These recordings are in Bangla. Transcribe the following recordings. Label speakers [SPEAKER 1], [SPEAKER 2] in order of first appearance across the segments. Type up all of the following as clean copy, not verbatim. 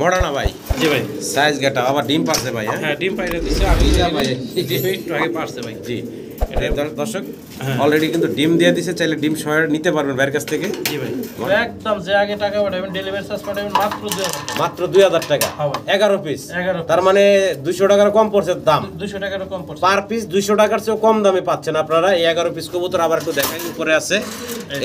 [SPEAKER 1] মডানা ভাই।
[SPEAKER 2] জি ভাই।
[SPEAKER 1] সাইজ গেটা আবার ডিম পারছে ভাই।
[SPEAKER 2] হ্যাঁ ডিম পাইরে দিছে আমি ভাই একটু আগে পারছে ভাই।
[SPEAKER 1] জি এটা দর্শক অলরেডি কিন্তু ডিম দিয়ে দিছে, চাইলে ডিম সহ নিতে পারবেন ভাইয়ের কাছ থেকে।
[SPEAKER 2] জি ভাই একদম যে আগে টাকা পাঠাবেন ডেলিভারি চার্জ পাঠাবেন মাত্র 2000
[SPEAKER 1] মাত্র 2000 টাকা 11 পিস। তার মানে 200 টাকার কম পড়ছে দাম,
[SPEAKER 2] 200 টাকার কম পড়ছে
[SPEAKER 1] পার পিস 200 টাকার চেয়ে কম দামে পাচ্ছেন আপনারা এই 11 পিস কবুতর। আবার একটু দেখেন উপরে আছে,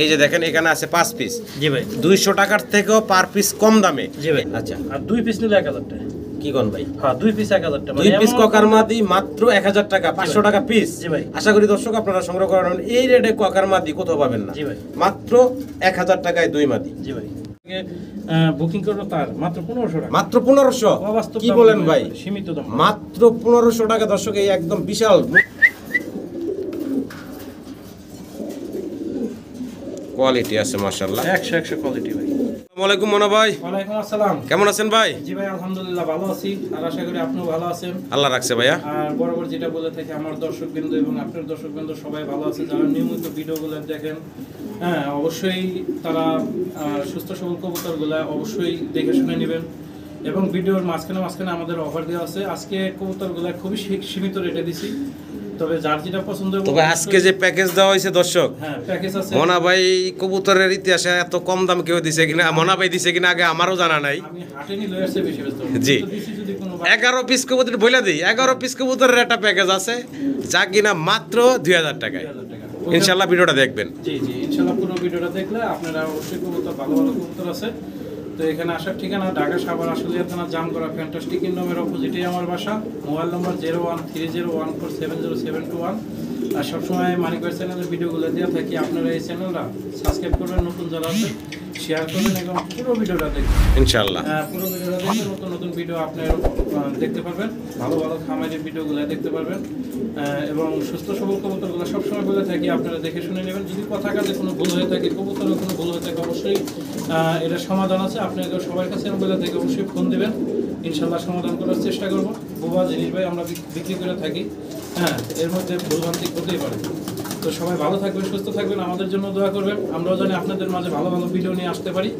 [SPEAKER 1] এই যে দেখেন এখানে আছে 5 পিস।
[SPEAKER 2] জি ভাই
[SPEAKER 1] 200 টাকার থেকেও পার পিস কম দামে।
[SPEAKER 2] জি ভাই।
[SPEAKER 1] আচ্ছা
[SPEAKER 2] আর 2 পিস নিলে 1000 টাকা।
[SPEAKER 1] কি কোন ভাই?
[SPEAKER 2] হ্যাঁ 2 পিস 1000 টাকা।
[SPEAKER 1] 2 পিস কোকার মাদি মাত্র 1000 টাকা, 500 টাকা পিস।
[SPEAKER 2] জি ভাই।
[SPEAKER 1] আশা করি দর্শক আপনারা সংগ্রহ করেন এই রেটে কোকার মাদি কোথাও পাবেন না।
[SPEAKER 2] জি ভাই।
[SPEAKER 1] মাত্র 1000 টাকায় 2 মাদি।
[SPEAKER 2] জি ভাই। বুকিং করব তার মাত্র 1500 টাকা।
[SPEAKER 1] মাত্র 1500? কি বলেন ভাই?
[SPEAKER 2] সীমিত দাম
[SPEAKER 1] মাত্র 1500 টাকা দর্শক, এই একদম বিশাল কোয়ালিটি আছে মাশাআল্লাহ,
[SPEAKER 2] 100 কোয়ালিটি ভাই।
[SPEAKER 1] আসসালামু আলাইকুম মনো ভাই।
[SPEAKER 2] ওয়ালাইকুম আসসালাম।
[SPEAKER 1] কেমন আছেন ভাই?
[SPEAKER 2] জি ভাই আলহামদুলিল্লাহ ভালো আছি, আর আশা করি আপনিও ভালো আছেন।
[SPEAKER 1] আল্লাহ রাখছে ভাইয়া।
[SPEAKER 2] আর বরাবর যেটা বলে থাকি আমার দর্শকবৃন্দ এবং আপনার দর্শকবৃন্দ সবাই ভালো আছে, যারা নিয়মিত ভিডিওগুলো দেখেন। হ্যাঁ অবশ্যই তারা সুস্থ সবল কবুতরগুলো অবশ্যই দেখে শুনে নেবেন, এবং ভিডিওর মাঝখানে আমাদের অফার দেওয়া আছে। আজকে কবুতরগুলো খুবই সীমিত রেটে দিছি, তবে যার যেটা পছন্দ হবে।
[SPEAKER 1] তবে আজকে যে প্যাকেজ দেওয়া হয়েছে দর্শক,
[SPEAKER 2] হ্যাঁ প্যাকেজ আছে।
[SPEAKER 1] মনা ভাই কবুতরের ইতিহাসে এত কম দাম কেউ দিছে কিনা, মনা ভাই দিছে কিনা আগে আমারও জানা নাই।
[SPEAKER 2] আমি হাটে নিয়ে লয়ে আসছে বেশি ব্যস্ত।
[SPEAKER 1] জি
[SPEAKER 2] যদি কোনো
[SPEAKER 1] 11 পিস কবুতর বইলা দিই, 11 পিস কবুতরের একটা প্যাকেজ আছে যা কিনা মাত্র 2000 টাকায়। ইনশাআল্লাহ ভিডিওটা দেখবেন।
[SPEAKER 2] জি জি ইনশাআল্লাহ পুরো ভিডিওটা দেখলে আপনারা অবশ্যই কবুতর ভালো ভালো কবুতর আছে। তো এখানে আসার ঠিকানা ঢাকা সাভার আশুলিয়া থানা জামগড়া ফ্যান্টাস্টিক কিংডমের অপোজিটেই আমার বাসা। মোবাইল নম্বর 0130147071। আর সবসময় মানিক ভাই চ্যানেলের ভিডিওগুলো দেওয়া থাকি, আপনারা এই চ্যানেলটা সাবস্ক্রাইব করবেন, নতুন যারা আছে শেয়ার করবেন এবং পুরো ভিডিওটা দেখবেন
[SPEAKER 1] ইনশাআল্লাহ।
[SPEAKER 2] পুরো ভিডিওটা দেখে নতুন নতুন ভিডিও আপনারা দেখতে পারবেন, ভালো ভালো খামারের ভিডিওগুলো দেখতে পারবেন। এবং সুস্থ সবল কবুতরগুলো সবসময় বলে থাকি আপনারা দেখে শুনে নেবেন। যদি কথা কাজে কোনো ভুল হয়ে থাকে, কবুতরের কোনো ভুল হয়ে থাকে, অবশ্যই এটা সমাধান আছে। আপনাদের সবার কাছে বলে থাকি অবশ্যই ফোন দেবেন, ইনশাল্লাহ সমাধান করার চেষ্টা করবো। বোবা জিনিস ভাই আমরা বিক্রি করে থাকি, হ্যাঁ এর মধ্যে ভুলভ্রান্তি হতেই পারে। তো সবাই ভালো থাকবেন, সুস্থ থাকবেন, আমাদের জন্য দোয়া করবেন। আমরাও জানি আপনাদের মাঝে ভালো ভালো ভিডিও নিয়ে আসতে পারি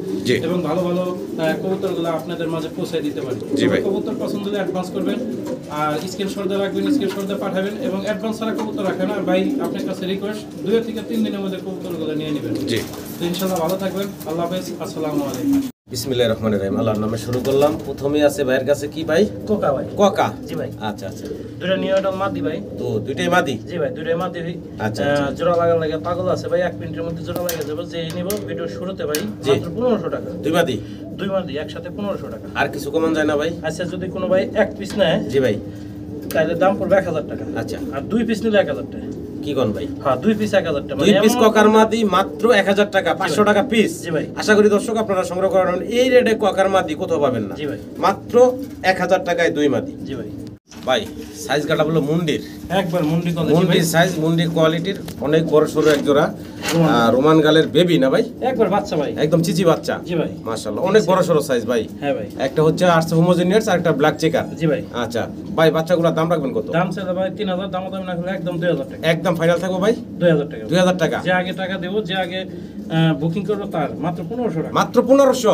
[SPEAKER 2] এবং ভালো ভালো কবুতরগুলো আপনাদের মাঝে পৌঁছে দিতে পারি। কবুতর পছন্দ হলে অ্যাডভান্স করবেন, আর স্ক্রিনশট রাখবেন, স্ক্রিনশট পাঠাবেন, এবং অ্যাডভান্স ছাড়া কবুতর রাখেন। আর ভাই আপনার কাছে রিকোয়েস্ট 2 থেকে 3 দিনের মধ্যে কবুতরগুলো নিয়ে নেবেন। তো ইনশাআল্লাহ ভালো থাকবেন, আল্লাহ হাফেজ, আসসালামু আলাইকুম।
[SPEAKER 1] বিসমিল্লাহির রহমানির রহিম, আল্লাহর নামে শুরু করলাম। প্রথমে আছে ভাইয়ের কাছে কি ভাই?
[SPEAKER 2] কোকা ভাই।
[SPEAKER 1] কোকা?
[SPEAKER 2] জি ভাই।
[SPEAKER 1] আচ্ছা আচ্ছা,
[SPEAKER 2] দুটো নিয়টা মাদি ভাই।
[SPEAKER 1] তো দুইটাই মাদি?
[SPEAKER 2] জি ভাই দুটোই মাদি ভাই।
[SPEAKER 1] আচ্ছা
[SPEAKER 2] জোড়া লাগার লাগে পাগল আছে ভাই, 1 মিনিটের মধ্যে জোড়া লাগা যাবে। যে নিব ভিডিও শুরুতে ভাই মাত্র 1500 টাকা।
[SPEAKER 1] দুই মাদি?
[SPEAKER 2] দুই মাদি একসাথে 1500 টাকা।
[SPEAKER 1] আর কিছু কমান যায় না ভাই?
[SPEAKER 2] আচ্ছা যদি কোনো ভাই 1 পিস নেয়,
[SPEAKER 1] জি ভাই,
[SPEAKER 2] তাহলে দাম পড়বে 1000 টাকা।
[SPEAKER 1] আচ্ছা,
[SPEAKER 2] আর 2 পিস নিলে 1000 টাকা।
[SPEAKER 1] কি কোন ভাই?
[SPEAKER 2] হ্যাঁ 2 পিস 1000 টাকা।
[SPEAKER 1] 2 পিস কোকার মাদি মাত্র 1000 টাকা, 500 টাকা পিস।
[SPEAKER 2] জি ভাই।
[SPEAKER 1] আশা করি দর্শক আপনারা সংগ্রহ করেন এই রেটে কোকার মাদি কোথাও পাবেন না।
[SPEAKER 2] জি ভাই।
[SPEAKER 1] মাত্র 1000 টাকায় 2 মাদি।
[SPEAKER 2] জি ভাই।
[SPEAKER 1] ভাই সাইজ কাটা বলো মুন্ডির,
[SPEAKER 2] একবার মুন্ডি কোয়ালিটি।
[SPEAKER 1] মুন্ডি সাইজ, মুন্ডি কোয়ালিটির, অনেক বড় সরো এক জোড়া রোমান গালের বেবি না ভাই?
[SPEAKER 2] একবার বাচ্চা ভাই,
[SPEAKER 1] একদম চিচি বাচ্চা।
[SPEAKER 2] জি ভাই
[SPEAKER 1] মাশাআল্লাহ, অনেক বড় সরো সাইজ ভাই।
[SPEAKER 2] হ্যাঁ ভাই।
[SPEAKER 1] একটা হচ্ছে আর্টস হোমোজেনিয়াস আর একটা ব্ল্যাক চেকার।
[SPEAKER 2] জি ভাই।
[SPEAKER 1] আচ্ছা ভাই, বাচ্চাগুলোর দাম রাখবেন কত?
[SPEAKER 2] দাম চাইলে ভাই 3000, দাম দাম না হলে একদম 2000 টাকা।
[SPEAKER 1] একদম ফাইনাল থাকবো ভাই
[SPEAKER 2] 2000 টাকা।
[SPEAKER 1] 2000 টাকা।
[SPEAKER 2] যে আগে টাকা দেব, যে আগে বুকিং করব তার মাত্র 1500 টাকা।
[SPEAKER 1] মাত্র 1500?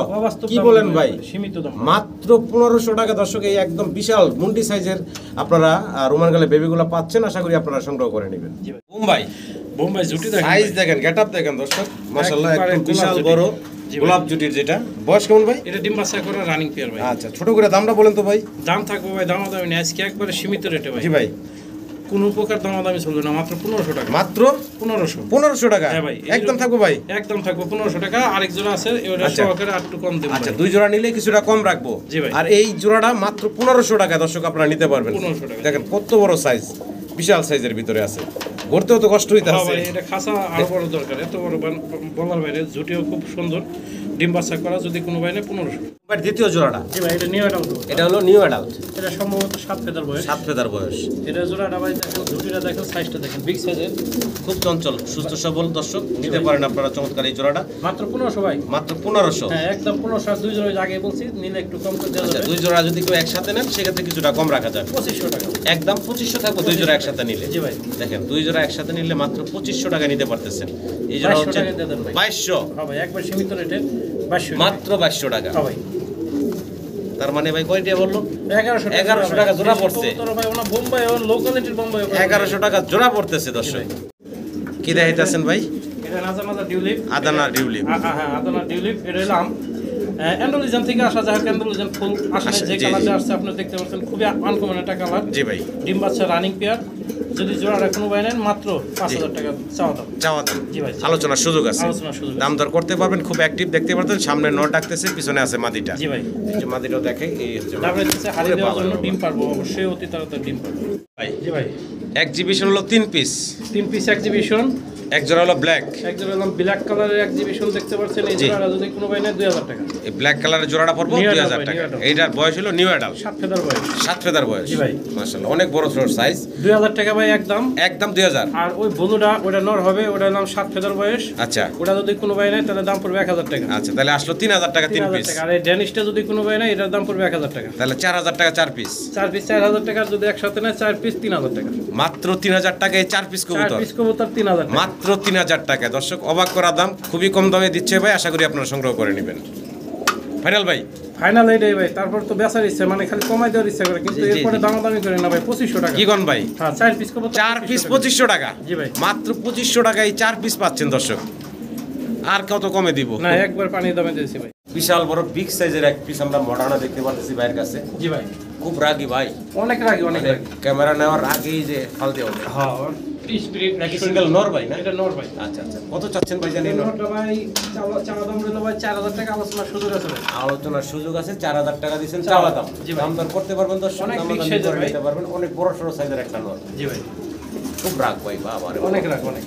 [SPEAKER 1] কি বলেন ভাই?
[SPEAKER 2] সীমিত দাম
[SPEAKER 1] মাত্র 1500 টাকা দর্শক, এই একদম বিশাল মুন্ডি সাইজের আপনারা রোমান গালে বেবিগুলো পাচ্ছেন। আশা করি আপনারা সংগ্রহ করে নেবেন। বোম্বাই,
[SPEAKER 2] বোম্বাই জুটি দেখেন,
[SPEAKER 1] সাইজ দেখেন, গেটআপ দেখেন দর্শক, মাশাআল্লাহ একদম বিশাল বড় গোলাপ জুটির। যেটা বয়স কেমন ভাই?
[SPEAKER 2] এটা ডিম বাচ্চা করা রানিং পেয়ার ভাই।
[SPEAKER 1] আচ্ছা, ছোট করে দামটা বলেন তো ভাই।
[SPEAKER 2] দাম থাকবে ভাই দামাদামি নেই, আজকে একবারে সীমিত রেটে ভাই।
[SPEAKER 1] জি ভাই,
[SPEAKER 2] কোনো প্রকার দামাদামি চলবে না, মাত্র 1500 টাকা।
[SPEAKER 1] মাত্র
[SPEAKER 2] 1500
[SPEAKER 1] টাকা?
[SPEAKER 2] হ্যাঁ ভাই,
[SPEAKER 1] একদম থাকবো ভাই,
[SPEAKER 2] একদম থাকবো 1500 টাকা। আরেক জোড়া আছে ওটা সহকারে আর একটু কম দেব।
[SPEAKER 1] আচ্ছা, 2 জোড়া নিলে কিছুটা কম রাখবো।
[SPEAKER 2] জি ভাই।
[SPEAKER 1] আর এই জোড়াটা মাত্র 1500 টাকা দর্শক আপনারা নিতে পারবেন।
[SPEAKER 2] 1500 টাকা।
[SPEAKER 1] দেখেন কত বড় সাইজ, বিশাল সাইজের ভিতরে আছে, গড়তেও তো কষ্ট হইতে আছে।
[SPEAKER 2] এটা খাসা আরো বড় দরকার, এত বড় বলার বাইরে। জুটিও খুব সুন্দর, ডিম বাচ্চা করা। যদি কোনো ভাই নেয় 1500।
[SPEAKER 1] বাট দ্বিতীয় জোড়াটা?
[SPEAKER 2] জি ভাই, এটা নিউ অ্যাডাল্ট।
[SPEAKER 1] এটা হলো নিউ অ্যাডাল্ট।
[SPEAKER 2] এটা সম্ভবত 7 ফেদার বয়স।
[SPEAKER 1] 7 ফেদার বয়স।
[SPEAKER 2] এটা জোড়াটা ভাই দেখেন, জুটিটা দেখেন, সাইজটা দেখেন, বিগ সাইজের,
[SPEAKER 1] খুব চঞ্চল, সুস্থ সবল দর্শক নিতে পারেন আপনারা চমৎকার এই জোড়াটা।
[SPEAKER 2] মাত্র 1500 ভাই।
[SPEAKER 1] মাত্র 1500?
[SPEAKER 2] হ্যাঁ একদম 1500। 2 জোড়া আগে বলছি, নিলে একটু কম করে দেওয়া যাবে।
[SPEAKER 1] 2 জোড়া যদি কেউ একসাথে নেন সেক্ষেত্রে কিছুটা কম রাখা যাবে।
[SPEAKER 2] 2500 টাকা।
[SPEAKER 1] একদম 2500 থাকবে 2 জোড়া একসাথে নিলে।
[SPEAKER 2] জি ভাই।
[SPEAKER 1] দেখেন 2 জোড়া একসাথে নিলে মাত্র 2500 টাকা নিতে পারতেছেন। এই জোড়া হচ্ছে 2200।
[SPEAKER 2] হ্যাঁ ভাই, একবার সীমিত রেটে 2200।
[SPEAKER 1] মাত্র 2200 টাকা।
[SPEAKER 2] হ্যাঁ ভাই।
[SPEAKER 1] তার মানে ভাই কয়টা বললো?
[SPEAKER 2] 1100
[SPEAKER 1] টাকা জোড়া পড়ছে।
[SPEAKER 2] ভাই ওনা বোম্বাই ওন লো কোয়ালিটির বোম্বাই
[SPEAKER 1] 1100 টাকা জোড়া পড়তেছে দর্শক। কি দেখাইতেছেন ভাই?
[SPEAKER 2] এটা আদানা ডিউলিপ।
[SPEAKER 1] আদানা ডিউলিপ।
[SPEAKER 2] হ্যাঁ আদানা ডিউলিপ। এটা হলাম অ্যান্ডোলিজান থেকে আসা, যাই হোক অ্যান্ডোলিজান ফুল আসলে যে কালারটা আসছে আপনি দেখতে পাচ্ছেন, খুবই আনকমন একটা কালার।
[SPEAKER 1] জি ভাই।
[SPEAKER 2] ডিম বাচ্চা রানিং পেয়ার। যদি জোড়াটা কোনো ভাই নেন মাত্র 5000 টাকা চাওয়া দাম। জি ভাই।
[SPEAKER 1] আলোচনার সুযোগ আছে।
[SPEAKER 2] আলোচনার সুযোগ আছে।
[SPEAKER 1] দাম দর করতে পারবেন, খুব অ্যাক্টিভ দেখতে পারতেন। সামনে নর ডাকতেছে, পিছনে আছে মাদিটা।
[SPEAKER 2] জি ভাই।
[SPEAKER 1] এই যে মাদিটাও দেখে, এই হচ্ছে
[SPEAKER 2] তারপরে হচ্ছে হাড়ি দেওয়ার জন্য ডিম পারবো, অবশ্যই অতি তাড়াতাড়ি ডিম পারবো
[SPEAKER 1] ভাই।
[SPEAKER 2] জি ভাই।
[SPEAKER 1] এক্সিবিশন হলো 3 পিস।
[SPEAKER 2] 3 piece exhibition.
[SPEAKER 1] এক জোড়া হলো ব্ল্যাক।
[SPEAKER 2] এক জোড়া হলো ব্ল্যাক কালারের এক্সিবিশন দেখতে পাচ্ছেন। এই জোড়াটা যদি কোনো ভাই নেয় 2000 টাকা।
[SPEAKER 1] এই ব্ল্যাক কালারের জোড়াটা পড়বো
[SPEAKER 2] New adult
[SPEAKER 1] 2000
[SPEAKER 2] ভাই,
[SPEAKER 1] টাকা।
[SPEAKER 2] new adult।
[SPEAKER 1] এইটার বয়স হলো নিউ অ্যাডাল্ট।
[SPEAKER 2] 7 ফেদার বয়স।
[SPEAKER 1] 7 ফেদার বয়স।
[SPEAKER 2] জি ভাই।
[SPEAKER 1] মাশাআল্লাহ, অনেক বড় ছোট সাইজ।
[SPEAKER 2] 2000 টাকা ভাই একদম।
[SPEAKER 1] একদম 2000।
[SPEAKER 2] আর ওই ব্লুটা ওটা নর হবে, ওটা নাম 7 ফেদার বয়স।
[SPEAKER 1] আচ্ছা
[SPEAKER 2] ওটা যদি কোনো ভাই নেয় তাহলে দাম পড়বে 1000 টাকা।
[SPEAKER 1] আচ্ছা, তাহলে আসলো 3000 টাকা 3 পিস।
[SPEAKER 2] টাকা। আর এই ড্যানিশটা যদি কোনো ভাই নেয় এটার দাম পড়বে 1000 টাকা।
[SPEAKER 1] তাহলে 4000 টাকা 4 পিস।
[SPEAKER 2] 4 পিস 4000 টাকা, যদি একসাথে নেয় 4 পিস 3000 টাকা।
[SPEAKER 1] মাত্র 3000 টাকায় 4 পিস
[SPEAKER 2] 4
[SPEAKER 1] কবুতর।
[SPEAKER 2] পিস কবুতর 3000 টাকা।
[SPEAKER 1] মাত্র 3000 টাকা। দর্শক অবাক করা দাম, খুবই কম দামে দিচ্ছে ভাই। আশা করি আপনারা সংগ্রহ করে নেবেন। ফাইনাল ভাই।
[SPEAKER 2] ফাইনাল এইটাই ভাই। তারপর তো বেচার ইচ্ছে, মানে খালি কমাই দেওয়ার ইচ্ছা করে, কিন্তু
[SPEAKER 1] জি, জি,
[SPEAKER 2] এরপরে
[SPEAKER 1] জি।
[SPEAKER 2] দামাদামি করে না ভাই। 2500 টাকা।
[SPEAKER 1] কি কোন ভাই?
[SPEAKER 2] হ্যাঁ 4 পিস কবুতর
[SPEAKER 1] 4 পিস 2500 টাকা।
[SPEAKER 2] জি ভাই।
[SPEAKER 1] মাত্র 2500 টাকায় 4 পিস পাচ্ছেন দর্শক। আর কত কমে দিব?
[SPEAKER 2] না, একবার পানির দামে দিয়েছি ভাই।
[SPEAKER 1] বিশাল বড় বিগ সাইজের এক পিস আমরা মডার্না দেখতে পাচ্ছি ভাইয়ের কাছে।
[SPEAKER 2] জি ভাই।
[SPEAKER 1] খুব রাগী ভাই,
[SPEAKER 2] অনেক রাগি, অনেক রাগি।
[SPEAKER 1] ক্যামেরা নেওয়ার আগেই যে ফাল দেওয়া হবে।
[SPEAKER 2] হ্যাঁ স্পিরিট
[SPEAKER 1] নাকি সিঙ্গেল নর ভাই না?
[SPEAKER 2] এটা নর ভাই।
[SPEAKER 1] আচ্ছা আচ্ছা, কত চাচ্ছেন ভাই জানেন?
[SPEAKER 2] নরটা ভাই চাওয়া দাম রইলো ভাই 4000 টাকা, আলোচনার সুযোগ আছে ভাই।
[SPEAKER 1] আলোচনার সুযোগ আছে। 4000 টাকা দিবেন চাওয়া দাম।
[SPEAKER 2] জি ভাই।
[SPEAKER 1] দাম দর করতে পারবেন দর্শক,
[SPEAKER 2] অনেক
[SPEAKER 1] দাম
[SPEAKER 2] big
[SPEAKER 1] দর
[SPEAKER 2] size
[SPEAKER 1] করে
[SPEAKER 2] ভাই।
[SPEAKER 1] নিতে পারবেন। অনেক বড় সড়ো সাইজের একটা নর।
[SPEAKER 2] জি ভাই।
[SPEAKER 1] খুব রাগ ভাই, বাবা রে।
[SPEAKER 2] অনেক রাগ, অনেক।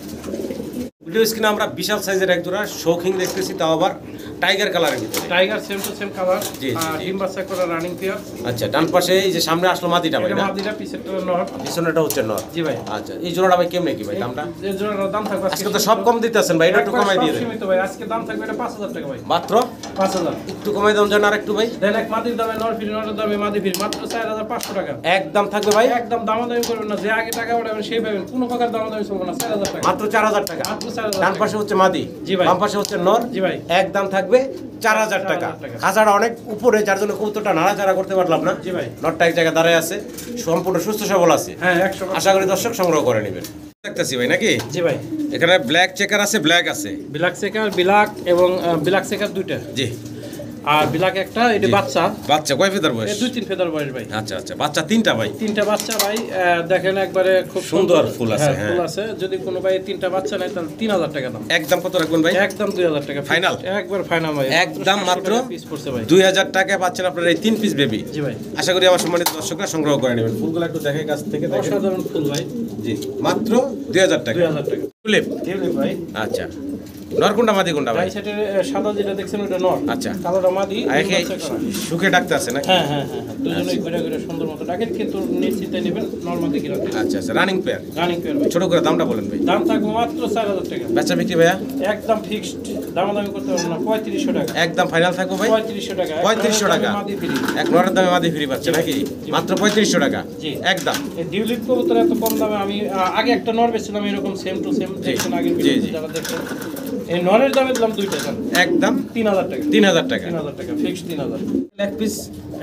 [SPEAKER 1] ভিডিও স্ক্রিনে আমরা বিশাল সাইজের এক জোড়া শৌখিন দেখতেছি, তাও আবার টাইগার কালারের ভিতরে।
[SPEAKER 2] Tiger same to same colour.
[SPEAKER 1] জি, জি,
[SPEAKER 2] আর
[SPEAKER 1] জি।
[SPEAKER 2] ডিম বাচ্চা করা রানিং পেয়ার।
[SPEAKER 1] আচ্ছা, ডান পাশে এই যে সামনে আসলো মাদিটা ভাই
[SPEAKER 2] এটা
[SPEAKER 1] না?
[SPEAKER 2] মাদিটা, পিছেরটা নর।
[SPEAKER 1] পিছনেটা হচ্ছে নর।
[SPEAKER 2] জি ভাই।
[SPEAKER 1] আচ্ছা, এই জোড়াটা ভাই কেমনে কি ভাই দামটা?
[SPEAKER 2] এই জোড়ার দাম থাকবে
[SPEAKER 1] আজকে তো সব কম দিতেছেন ভাই, এটা একটু কমাই দিয়ে দেন।
[SPEAKER 2] সীমিত ভাই। আজকে দাম থাকবে এটা 5000 টাকা ভাই।
[SPEAKER 1] মাত্র
[SPEAKER 2] 5000।
[SPEAKER 1] একটু কমাই দাম জান আর একটু ভাই।
[SPEAKER 2] দেন এক মাদির দামে নর ফিরি, নরের দামে মাদি ফিরি, মাত্র 4500 টাকা।
[SPEAKER 1] একদম থাকবে ভাই।
[SPEAKER 2] একদম দামাদামি করবেন না, যে আগে টাকা উঠাবেন সেই পাবেন, কোনো প্রকার দামাদামি চলবে না। 4000 টাকা।
[SPEAKER 1] মাত্র 4000 টাকা।
[SPEAKER 2] মাত্র 4000
[SPEAKER 1] ডান
[SPEAKER 2] টাকা।
[SPEAKER 1] পাশে হচ্ছে মাদি,
[SPEAKER 2] জি ভাই।
[SPEAKER 1] বাম পাশে হচ্ছে নর।
[SPEAKER 2] জি ভাই।
[SPEAKER 1] একদম থাকবে 4000 টাকা।
[SPEAKER 2] 4000 টাকা।
[SPEAKER 1] খাঁচাটা অনেক উপরে, যার জন্য কবুতরটা নাড়াচাড়া করতে পারলাম না।
[SPEAKER 2] জি ভাই।
[SPEAKER 1] নরটা এক জায়গায় দাঁড়ায় আছে, সম্পূর্ণ সুস্থ সবল আছে।
[SPEAKER 2] হ্যাঁ 100%।
[SPEAKER 1] আশা করি দর্শক সংগ্রহ করে নেবেন। দেখতেছি ভাই নাকি?
[SPEAKER 2] জি ভাই।
[SPEAKER 1] এখানে ব্ল্যাক চেকার আছে, ব্ল্যাক আছে।
[SPEAKER 2] ব্ল্যাক সেকার, ব্ল্যাক এবং ব্ল্যাক সেকার দুইটা।
[SPEAKER 1] জি।
[SPEAKER 2] আর ব্ল্যাক একটা, এটা
[SPEAKER 1] জি।
[SPEAKER 2] বাচ্চা।
[SPEAKER 1] বাচ্চা কয় ফেদার বয়স?
[SPEAKER 2] 2-3 ফেদার বয়স ভাই।
[SPEAKER 1] আচ্ছা আচ্ছা, বাচ্চা 3টা ভাই।
[SPEAKER 2] 3টা বাচ্চা ভাই। দেখেন একবারে খুব
[SPEAKER 1] সুন্দর ফুল আছে, হ্যাঁ।
[SPEAKER 2] ফুল আছে। যদি কোনো ভাই 3টা বাচ্চা নেয় তাহলে 3000 টাকা দাম।
[SPEAKER 1] একদম কত রাখবেন ভাই?
[SPEAKER 2] একদম 2000 টাকা
[SPEAKER 1] Final?
[SPEAKER 2] একবার ফাইনাল ভাই।
[SPEAKER 1] একদম মাত্র
[SPEAKER 2] পিস পড়ছে ভাই।
[SPEAKER 1] 2000 টাকায় পাচ্ছেন আপনার এই 3 পিস বেবি।
[SPEAKER 2] জি ভাই।
[SPEAKER 1] আশা করি আমার সম্মানিত দর্শকরা সংগ্রহ করে নেবেন। ফুলগুলো একটু দেখে কাছ থেকে দেখেন।
[SPEAKER 2] অসাধারণ ফুল ভাই।
[SPEAKER 1] জি, মাত্র 2000 টাকা।
[SPEAKER 2] 2000 টাকা।
[SPEAKER 1] টুলিপ।
[SPEAKER 2] টিউলিপ ভাই।
[SPEAKER 1] আচ্ছা, নর কোনটা মাদি কোনটা ভাই?
[SPEAKER 2] ভাই সেটা সাদা যেটা দেখছেন ওটা নর।
[SPEAKER 1] আচ্ছা।
[SPEAKER 2] কালোটা মাদি।
[SPEAKER 1] একে সুখে ডাকতে আছে নাকি?
[SPEAKER 2] হ্যাঁ হ্যাঁ হ্যাঁ, দুজনেই ঘুরে ঘুরে সুন্দর মতো ডাকেন, কিন্তু নিশ্চিন্তে নেবেন নরমালি কি রাখবেন।
[SPEAKER 1] আচ্ছা আচ্ছা, রানিং পেয়ার।
[SPEAKER 2] রানিং পেয়ার ভাই।
[SPEAKER 1] ছোট করে দামটা বলেন ভাই।
[SPEAKER 2] দাম থাকবে মাত্র 4000 টাকা।
[SPEAKER 1] বেচা বিক্রি ভাইয়া?
[SPEAKER 2] একদম ফিক্সড, দামাদামি করতে পারবেন না। 3500 টাকা।
[SPEAKER 1] একদম ফাইনাল থাকবো ভাই।
[SPEAKER 2] 3500 টাকা।
[SPEAKER 1] 3500 টাকা।
[SPEAKER 2] মাদি ফ্রি।
[SPEAKER 1] এক নরের দামে মাদি ফ্রি পাচ্ছে নাকি? মাত্র 3500 টাকা।
[SPEAKER 2] জি।
[SPEAKER 1] একদম।
[SPEAKER 2] এই ডিউলিপ কবুতর এত কম দামে আমি আগে একটা নর বেচছিলাম এরকম সেম টু সেম, দেখছেন আগের
[SPEAKER 1] জি,
[SPEAKER 2] ভিডিও
[SPEAKER 1] জি।
[SPEAKER 2] যারা দেখছেন। এই নরের দামে দিলাম 2টা দাম।
[SPEAKER 1] একদম
[SPEAKER 2] 3000 টাকা।
[SPEAKER 1] 3000 টাকা।
[SPEAKER 2] 3000 টাকা ফিক্সড 3000।
[SPEAKER 1] এক পিস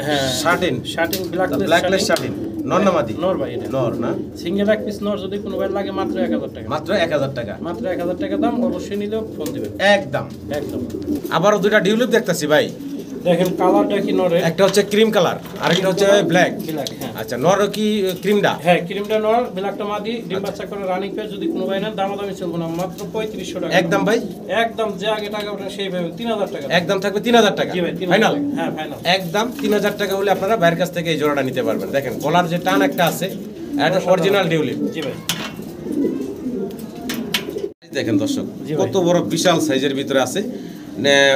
[SPEAKER 2] হ্যাঁ।
[SPEAKER 1] শার্টিন।
[SPEAKER 2] শার্টিং ব্ল্যাক
[SPEAKER 1] ব্ল্যাকলেস শার্টিন। নর না মাদি?
[SPEAKER 2] নর ভাই এটা।
[SPEAKER 1] নর না?
[SPEAKER 2] সিঙ্গেল এক পিস নর যদি কোনো ভাই লাগে মাত্র 1000 টাকা।
[SPEAKER 1] মাত্র 1000 টাকা।
[SPEAKER 2] মাত্র 1000 টাকা দাম, অবশ্যই নিলেও ফোন দিবেন।
[SPEAKER 1] একদম।
[SPEAKER 2] একদম।
[SPEAKER 1] আবারও দুইটা ডিউলিপ দেখতেছি ভাই।
[SPEAKER 2] দেখেন কালারটা কি নরের।
[SPEAKER 1] একটা হচ্ছে ক্রিম কালার, আরেকটা হচ্ছে ব্ল্যাক।
[SPEAKER 2] ব্ল্যাক, হ্যাঁ।
[SPEAKER 1] আচ্ছা, নর কি ক্রিমটা?
[SPEAKER 2] হ্যাঁ ক্রিমটা নর, ব্ল্যাকটা মাদি, ডিম বাচ্চা করে রানিং পেয়ার। যদি কোনো ভাই নেন দামাদামি চলবে না, মাত্র 3500 টাকা।
[SPEAKER 1] একদম ভাই।
[SPEAKER 2] একদম যে আগে টাকা ওঠেন সেই ভাবে 3000 টাকা।
[SPEAKER 1] একদম থাকবে 3000 টাকা।
[SPEAKER 2] জি ভাই, 3000
[SPEAKER 1] ফাইনাল?
[SPEAKER 2] টাকা। হ্যাঁ ফাইনাল।
[SPEAKER 1] একদম 3000 টাকা হলে আপনারা বাইরের কাছ থেকে এই জোড়াটা নিতে পারবেন। দেখেন গলার যে টান একটা আছে, এটা অরিজিনাল ডিউলিপ।
[SPEAKER 2] জি ভাই।
[SPEAKER 1] দেখেন দর্শক,
[SPEAKER 2] জি ভাই।
[SPEAKER 1] কত বড় বিশাল সাইজের ভিতরে আছে।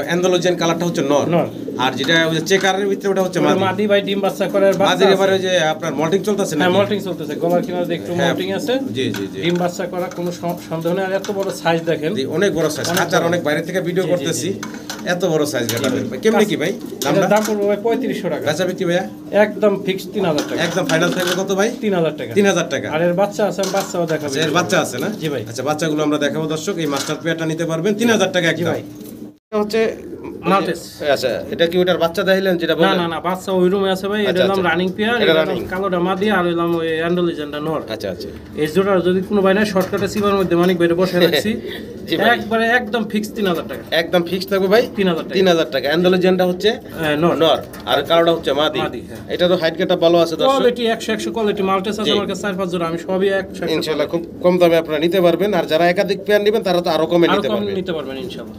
[SPEAKER 1] অ্যান্ডালুজিয়ান কালারটা হচ্ছে নর,
[SPEAKER 2] নর।
[SPEAKER 1] আর যেটা ওই যে চেকারের ভিতরে ওটা হচ্ছে
[SPEAKER 2] ওটা
[SPEAKER 1] মাদি।
[SPEAKER 2] মাদি ভাই, ডিম বাচ্চা করে বাচ্চা
[SPEAKER 1] মাদির
[SPEAKER 2] আছে।
[SPEAKER 1] এবারে যে আপনার মল্টিং চলতেছে না?
[SPEAKER 2] হ্যাঁ মল্টিং চলতেছে, গলার কিনারে একটু
[SPEAKER 1] হ্যাঁ।
[SPEAKER 2] মল্টিং আছে।
[SPEAKER 1] জি জি জি।
[SPEAKER 2] ডিম বাচ্চা করা কোনো সন্দেহ নেই। আর এত বড় সাইজ দেখেন।
[SPEAKER 1] জি, অনেক বড় সাইজ। খাঁচার অনেক বাইরে থেকে ভিডিও
[SPEAKER 2] জি, জি,
[SPEAKER 1] করতেছি, এত বড় সাইজ গাটাবেন ভাই। কেমনে কি ভাই
[SPEAKER 2] এটার
[SPEAKER 1] দামটা?
[SPEAKER 2] দাম পড়বে ভাই 3500 টাকা।
[SPEAKER 1] বেচা বিক্রি ভাইয়া?
[SPEAKER 2] একদম ফিক্সড 3000 টাকা।
[SPEAKER 1] একদম ফাইনাল থাকবে কত ভাই?
[SPEAKER 2] 3000 টাকা।
[SPEAKER 1] 3000 টাকা।
[SPEAKER 2] আর এর বাচ্চা আছে, আমি বাচ্চাও দেখাবো।
[SPEAKER 1] আচ্ছা, এর বাচ্চা আছে না?
[SPEAKER 2] জি ভাই।
[SPEAKER 1] আচ্ছা, বাচ্চাগুলো আমরা দেখাবো দর্শক। এই মাস্টার পেয়ারটা নিতে পারবেন 3000 টাকা
[SPEAKER 2] জি
[SPEAKER 1] একদম।
[SPEAKER 2] ভাই।
[SPEAKER 1] এটা হচ্ছে
[SPEAKER 2] মাল্টেস।
[SPEAKER 1] আচ্ছা, এটা কি ওটার বাচ্চা দেখাইলেন যেটা
[SPEAKER 2] না
[SPEAKER 1] বললেন?
[SPEAKER 2] না না, বাচ্চা ওই রুমে আছে ভাই। এটা
[SPEAKER 1] আচ্ছা,
[SPEAKER 2] হলাম
[SPEAKER 1] আচ্ছা।
[SPEAKER 2] রানিং পেয়ার,
[SPEAKER 1] এটা
[SPEAKER 2] এটা
[SPEAKER 1] running।
[SPEAKER 2] কালোটা মাদি আর হইলাম ওই অ্যান্ডোলিজেনটা নর।
[SPEAKER 1] আচ্ছা আচ্ছা।
[SPEAKER 2] এই জোড়া যদি কোনো ভাই না শর্টকাটে সিবার মধ্যে মানিক বাইরে বসে রাখছি,
[SPEAKER 1] জি ভাই।
[SPEAKER 2] একবারে একদম ফিক্স 3000 টাকা।
[SPEAKER 1] একদম ফিক্স থাকবে ভাই
[SPEAKER 2] 3000 টাকা।
[SPEAKER 1] 3000 টাকা। অ্যান্ডোলজেনটা হচ্ছে
[SPEAKER 2] নর।
[SPEAKER 1] নর আর কালোটা হচ্ছে মাদি।
[SPEAKER 2] মাদি, হ্যাঁ।
[SPEAKER 1] এটা তো হাইট কেটা ভালো আছে দর্শক।
[SPEAKER 2] কোয়ালিটি 100 কোয়ালিটি মাল্টেস আছে
[SPEAKER 1] জি।
[SPEAKER 2] আমার কাছে 4-5 জোড়া, আমি সবই 100
[SPEAKER 1] ইনশাআল্লাহ খুব কম দামে আপনারা নিতে পারবেন। আর যারা একাধিক পেয়ার নেবেন তারা তো আরো কমে
[SPEAKER 2] আরো
[SPEAKER 1] নিতে
[SPEAKER 2] কম
[SPEAKER 1] পারবেন।
[SPEAKER 2] নিতে পারবেন ইনশাআল্লাহ।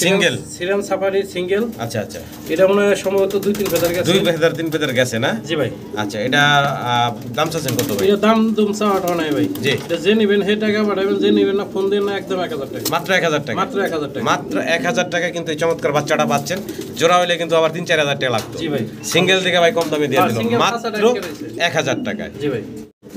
[SPEAKER 1] সিঙ্গেল।
[SPEAKER 2] Sheeran safari single.
[SPEAKER 1] আচ্ছা আচ্ছা।
[SPEAKER 2] এটা মনে হয় সম্ভবত 2-3 ফেদার গেছে।
[SPEAKER 1] 2 ফেদার 3 ফেদার গেছে না?
[SPEAKER 2] জি ভাই।
[SPEAKER 1] আচ্ছা, এটা দাম চাচ্ছেন কত ভাই?
[SPEAKER 2] এটা দাম দুম চাওয়াটা নাই ভাই।
[SPEAKER 1] জি।
[SPEAKER 2] এটা যে নেবেন হে টাকা পাঠাবেন, যে নেবেন না ফোন দেন না, একদম 1000 টাকা।
[SPEAKER 1] মাত্র 1000 টাকা।
[SPEAKER 2] মাত্র 1000 টাকা।
[SPEAKER 1] মাত্র 1000 টাকা কিন্তু এই চমৎকার বাচ্চাটা পাচ্ছেন। জোড়া হইলে কিন্তু আবার 3-4000 টাকা লাগতো।
[SPEAKER 2] জি ভাই।
[SPEAKER 1] সিঙ্গেল থেকে ভাই কম দামে দিয়ে
[SPEAKER 2] হ্যাঁ,
[SPEAKER 1] দিল
[SPEAKER 2] single
[SPEAKER 1] মাত্র
[SPEAKER 2] খাঁচাটা একেবারে
[SPEAKER 1] 1000 টাকায়।
[SPEAKER 2] জি ভাই।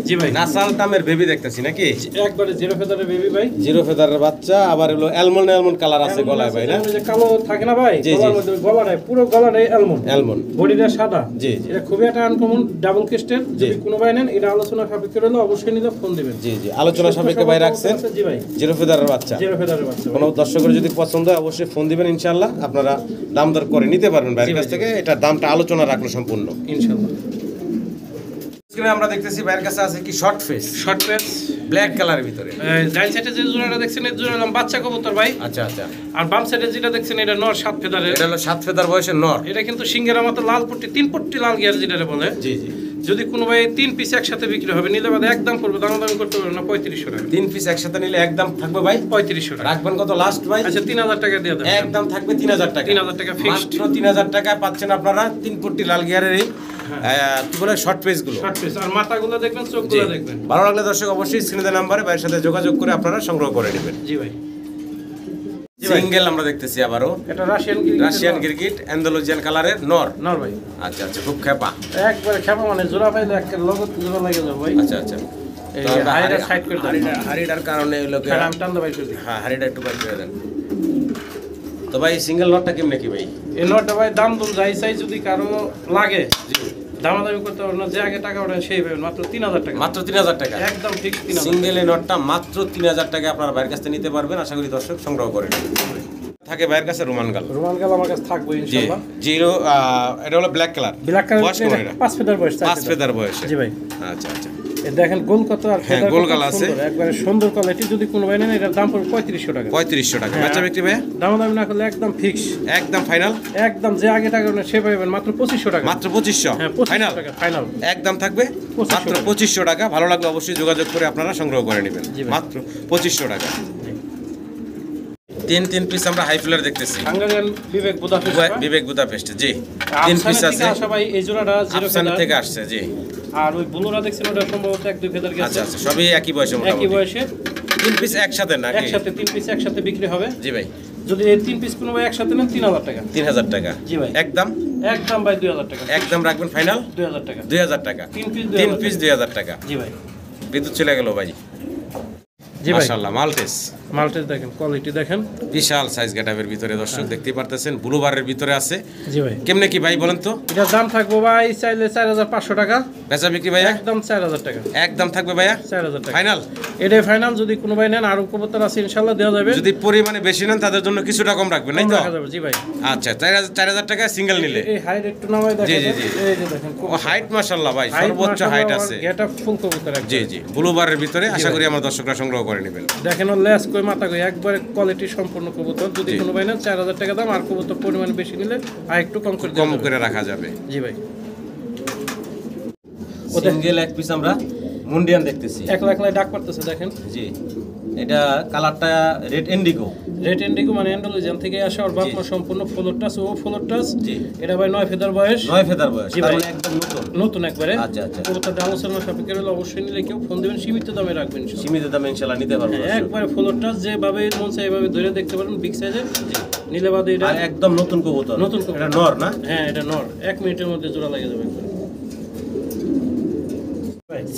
[SPEAKER 2] জি ভাই।
[SPEAKER 1] নাসাল দামের বেবি দেখতেছি নাকি?
[SPEAKER 2] একবারে জিরো ফেদারের বেবি ভাই।
[SPEAKER 1] জিরো ফেদারের বাচ্চা, আবার হলো অ্যালমন্ড কালার আছে গলায় ভাই না?
[SPEAKER 2] যেমন যে কালো থাকে না ভাই,
[SPEAKER 1] জি, জি।
[SPEAKER 2] গলার মধ্যে গলাটাই পুরো গলাটাই অ্যালমন্ড।
[SPEAKER 1] অ্যালমন্ড।
[SPEAKER 2] বডিটা সাদা।
[SPEAKER 1] জি, জি।
[SPEAKER 2] এটা খুবই একটা আনকমন ডাবল কেস্টের। যদি কোনো ভাই নেন, এটা আলোচনা সাপেক্ষে হলে অবশ্যই নিলে ফোন দিবেন।
[SPEAKER 1] জি জি, আলোচনা সাপেক্ষে ভাই রাখছেন।
[SPEAKER 2] জি ভাই।
[SPEAKER 1] জিরো ফেদারের বাচ্চা।
[SPEAKER 2] জিরো ফেদারের বাচ্চা।
[SPEAKER 1] কোনো দর্শকের যদি পছন্দ হয় অবশ্যই ফোন দিবেন, ইনশাআল্লাহ আপনারা দাম দর করে নিতে পারবেন ভাইয়ের কাছ থেকে। এটার দামটা আলোচনা রাখলো সম্পূর্ণ।
[SPEAKER 2] ইনশাআল্লাহ।
[SPEAKER 1] স্ক্রিনে আমরা দেখতেছি ভাইয়ের কাছে আছে কি short phase
[SPEAKER 2] short pace
[SPEAKER 1] black কালারের ভিতরে।
[SPEAKER 2] ডাইন সাইডে যে জোড়াটা দেখছেন, এই জোড়া হলাম বাচ্চা কবুতর ভাই।
[SPEAKER 1] আচ্ছা আচ্ছা।
[SPEAKER 2] আর বাম সাইডে যেটা দেখছেন, এটা নর 7 ফেদারের।
[SPEAKER 1] এটা হলো 7 ফেদার বয়সের নর।
[SPEAKER 2] এটা কিন্তু সিংহের মতো লাল পট্টি, 3 পট্টি লাল গিয়ার যেটা বলে।
[SPEAKER 1] জি জি।
[SPEAKER 2] যদি কোনো ভাই 3 পিস একসাথে বিক্রি হবে, নিলে বাদে একদম করবে, দামাদামি করতে পারবে না, 3500 টাকা।
[SPEAKER 1] 3 পিস একসাথে নিলে একদম থাকবে ভাই
[SPEAKER 2] 3500 টাকা।
[SPEAKER 1] রাখবেন কত লাস্ট ভাই?
[SPEAKER 2] আচ্ছা 3000 টাকা দিয়ে দেন।
[SPEAKER 1] একদম থাকবে 3000 টাকা।
[SPEAKER 2] 3000 টাকা ফিক্সড।
[SPEAKER 1] মাত্র 3000 টাকায় পাচ্ছেন আপনারা 3 পট্টি লাল গিয়ারের এই কি বলে শর্ট পেজ গুলো।
[SPEAKER 2] শর্ট পিস আর মাথাগুলো দেখবেন, চোখগুলো দেখবেন।
[SPEAKER 1] ভালো লাগলে দর্শক অবশ্যই স্ক্রিনে নাম্বারে ভাইয়ের সাথে যোগাযোগ করে আপনারা সংগ্রহ করে নেবেন।
[SPEAKER 2] জি ভাই।
[SPEAKER 1] সিঙ্গেল আমরা দেখতেছি আবারও।
[SPEAKER 2] এটা রাশিয়ান গিরগিট।
[SPEAKER 1] রাশিয়ান গিরগিট অ্যান্ডালুজিয়ান কালারের নর।
[SPEAKER 2] নর ভাই।
[SPEAKER 1] আচ্ছা আচ্ছা, খুব খেপা।
[SPEAKER 2] একবারে খেপা, মানে জোড়া পাইলে একটা লগত জোড়া লাগে যাবে ভাই।
[SPEAKER 1] আচ্ছা আচ্ছা।
[SPEAKER 2] এই
[SPEAKER 1] তো আমরা
[SPEAKER 2] হাড়িটা সাইড করে দেন।
[SPEAKER 1] হাড়িটার কারণে এই লোকে
[SPEAKER 2] আমি টান ভাই করে দিই।
[SPEAKER 1] হ্যাঁ, হাড়িটা একটু বাইর করে দেন। তো ভাই সিঙ্গেল নটটা কেমনে কি ভাই?
[SPEAKER 2] এই নটটা ভাই দাম দুম যাই চাই, যদি কারো লাগে দামাদামি করতে পারবেন না, যে আগে টাকা ওঠেন সেই পাবেন মাত্র 3000 টাকা।
[SPEAKER 1] মাত্র 3000 টাকা।
[SPEAKER 2] একদম ফিক্স 3000।
[SPEAKER 1] সিঙ্গেল এই নটটা মাত্র 3000 টাকা আপনারা ভাইয়ের কাছ থেকে নিতে পারবেন। আশা করি দর্শক সংগ্রহ করে নেবেন। থাকে ভাইয়ের কাছে রোমান গাল।
[SPEAKER 2] রোমান গাল আমার কাছে থাকবে
[SPEAKER 1] জি
[SPEAKER 2] ইনশাআল্লাহ।
[SPEAKER 1] জিরো, এটা হলো ব্ল্যাক কালার।
[SPEAKER 2] ব্ল্যাক
[SPEAKER 1] বয়স কেমন এটা?
[SPEAKER 2] কালার 5 ফেদার বয়স।
[SPEAKER 1] 5 ফেদার বয়সে।
[SPEAKER 2] জি ভাই।
[SPEAKER 1] আচ্ছা আচ্ছা।
[SPEAKER 2] এই দেখেন গোল কত আর
[SPEAKER 1] হ্যাঁ,
[SPEAKER 2] ফেদার
[SPEAKER 1] গোল
[SPEAKER 2] কত
[SPEAKER 1] গাল আছে।
[SPEAKER 2] সুন্দর, একবারে সুন্দর কোয়ালিটি। যদি কোনো ভাই নেন, এটার দাম পড়বে 3500 টাকা।
[SPEAKER 1] 3500 টাকা। বাচ্চা বিক্রি ভাই?
[SPEAKER 2] দামাদামি না করলে একদম ফিক্স,
[SPEAKER 1] একদম ফাইনাল।
[SPEAKER 2] একদম যে আগে টাকা ওঠেন সে পাবেন মাত্র 2500 টাকা।
[SPEAKER 1] মাত্র 2500।
[SPEAKER 2] হ্যাঁ 2500
[SPEAKER 1] ফাইনাল।
[SPEAKER 2] টাকা ফাইনাল।
[SPEAKER 1] একদম থাকবে
[SPEAKER 2] 2500
[SPEAKER 1] মাত্র
[SPEAKER 2] টাকা।
[SPEAKER 1] 2500 টাকা। ভালো লাগলে অবশ্যই যোগাযোগ করে আপনারা সংগ্রহ করে নেবেন।
[SPEAKER 2] জি ভাই।
[SPEAKER 1] মাত্র 2500 টাকা। 3 পিস আমরা হাই ফ্লার দেখতেছি।
[SPEAKER 2] হাঙ্গারিয়ান বিবেক বুদাপেস্ট।
[SPEAKER 1] বিবেক বুদাপেস্ট। জি 3 পিস আছে।
[SPEAKER 2] সবাই এই জোড়াটা জিরো
[SPEAKER 1] আফসানা
[SPEAKER 2] ফেদার
[SPEAKER 1] থেকে আসছে। জি।
[SPEAKER 2] আর ওই ব্লুরা দেখছেন, ওটা সম্ভবত 1-2 ফেদার
[SPEAKER 1] আচ্ছা
[SPEAKER 2] গেছে।
[SPEAKER 1] আচ্ছা, সবই একই বয়সে
[SPEAKER 2] একই
[SPEAKER 1] মোটামুটি।
[SPEAKER 2] বয়সে
[SPEAKER 1] 3 পিস একসাথে নাকি?
[SPEAKER 2] একসাথে 3 পিস একসাথে বিক্রি হবে।
[SPEAKER 1] জি ভাই।
[SPEAKER 2] যদি এই 3 পিস কোনো ভাই একসাথে নেন, 3000 টাকা।
[SPEAKER 1] 3000 টাকা।
[SPEAKER 2] জি ভাই।
[SPEAKER 1] একদম
[SPEAKER 2] একদম ভাই 2000 টাকা।
[SPEAKER 1] একদম রাখবেন ফাইনাল
[SPEAKER 2] 2000 টাকা।
[SPEAKER 1] 2000 টাকা।
[SPEAKER 2] 3 পিস
[SPEAKER 1] 3 পিস 2000 টাকা।
[SPEAKER 2] জি ভাই।
[SPEAKER 1] বিদ্যুৎ চলে গেল ভাই।
[SPEAKER 2] জি ভাই।
[SPEAKER 1] মাশাআল্লাহ, মাল্টেস।
[SPEAKER 2] মাল্টেস দেখেন, কোয়ালিটি দেখেন।
[SPEAKER 1] বিশাল সাইজ গেটআপের ভিতরে দর্শক দেখতেই পারতেছেন, ব্লু বারের ভিতরে আছে।
[SPEAKER 2] জি ভাই।
[SPEAKER 1] কেমনে কি ভাই বলেন তো?
[SPEAKER 2] এটার দাম থাকবে ভাই চাইলে 4500 টাকা।
[SPEAKER 1] বেচা বিক্রি ভাইয়া?
[SPEAKER 2] একদম 4000 টাকা।
[SPEAKER 1] একদম থাকবে ভাইয়া
[SPEAKER 2] 4000 টাকা
[SPEAKER 1] ফাইনাল।
[SPEAKER 2] এটাই ফাইনাল। যদি কোনো ভাই নেন, আরো কবুতর আছে ইনশাআল্লাহ দেওয়া যাবে।
[SPEAKER 1] যদি পরিমাণে বেশি নেন তাদের জন্য কিছুটা কম রাখবেন, নাই
[SPEAKER 2] কম
[SPEAKER 1] তো?
[SPEAKER 2] রাখা যাবে। জি ভাই।
[SPEAKER 1] আচ্ছা, 4000 টাকা সিঙ্গেল নিলে।
[SPEAKER 2] এই হাইট একটু নামাই দেখেন।
[SPEAKER 1] জি, জি, জি।
[SPEAKER 2] এই যে দেখেন,
[SPEAKER 1] ও হাইট মাশাআল্লাহ ভাই, সর্বোচ্চ হাইট আছে।
[SPEAKER 2] গেটআপ ফুল কবুতর একদম।
[SPEAKER 1] জি জি, ব্লু বারের ভিতরে। আশা করি আমার দর্শকরা সংগ্রহ করে নেবেন।
[SPEAKER 2] দেখেন ওর লেস কই মাথা কই, একবারে কোয়ালিটি সম্পূর্ণ কবুতর। যদি
[SPEAKER 1] জি।
[SPEAKER 2] কোনো ভাই নেন 4000 টাকা দাম, আর কবুতর পরিমাণ বেশি নিলে আর একটু কম করে
[SPEAKER 1] কম
[SPEAKER 2] দেওয়া যাবে।
[SPEAKER 1] করে রাখা যাবে।
[SPEAKER 2] জি ভাই।
[SPEAKER 1] সিঙ্গেল এক পিস আমরা মুন্ডিয়ান দেখতেছি।
[SPEAKER 2] একলা একলা ডাক পড়তেছে দেখেন।
[SPEAKER 1] জি, এটা কালারটা রেড ইন্ডিগো।
[SPEAKER 2] রেড ইন্ডিগো মানে অ্যান্ডালুজিয়ান থেকে আসা, ওর বাপ মা সম্পূর্ণ ফ্লোর টাচ, ও ফ্লোর টাচ।
[SPEAKER 1] জি।
[SPEAKER 2] এটা ভাই 9 ফেদার বয়স।
[SPEAKER 1] 9 ফেদার বয়স।
[SPEAKER 2] জি
[SPEAKER 1] তার
[SPEAKER 2] ভাই।
[SPEAKER 1] মানে একদম নতুন।
[SPEAKER 2] নতুন একবারে।
[SPEAKER 1] আচ্ছা, আচ্ছা।
[SPEAKER 2] কবুতরটা আলোচনা সাপেক্ষে হলে অবশ্যই নিলে কেউ ফোন দিবেন, সীমিত দামে রাখবেন ইনশাআল্লাহ।
[SPEAKER 1] সীমিত দামে ইনশাআল্লাহ নিতে পারবো।
[SPEAKER 2] একবারে ফ্লোর টাচ, যেভাবে মন চাই এভাবে ধরে দেখতে পারেন, বিগ সাইজের। নিলে বাদে এটা
[SPEAKER 1] আর একদম নতুন কবুতর।
[SPEAKER 2] নতুন কবুতর।
[SPEAKER 1] এটা নর না?
[SPEAKER 2] হ্যাঁ এটা নর। 1 মিনিটের মধ্যে জোড়া লাগে যাবে একবারে।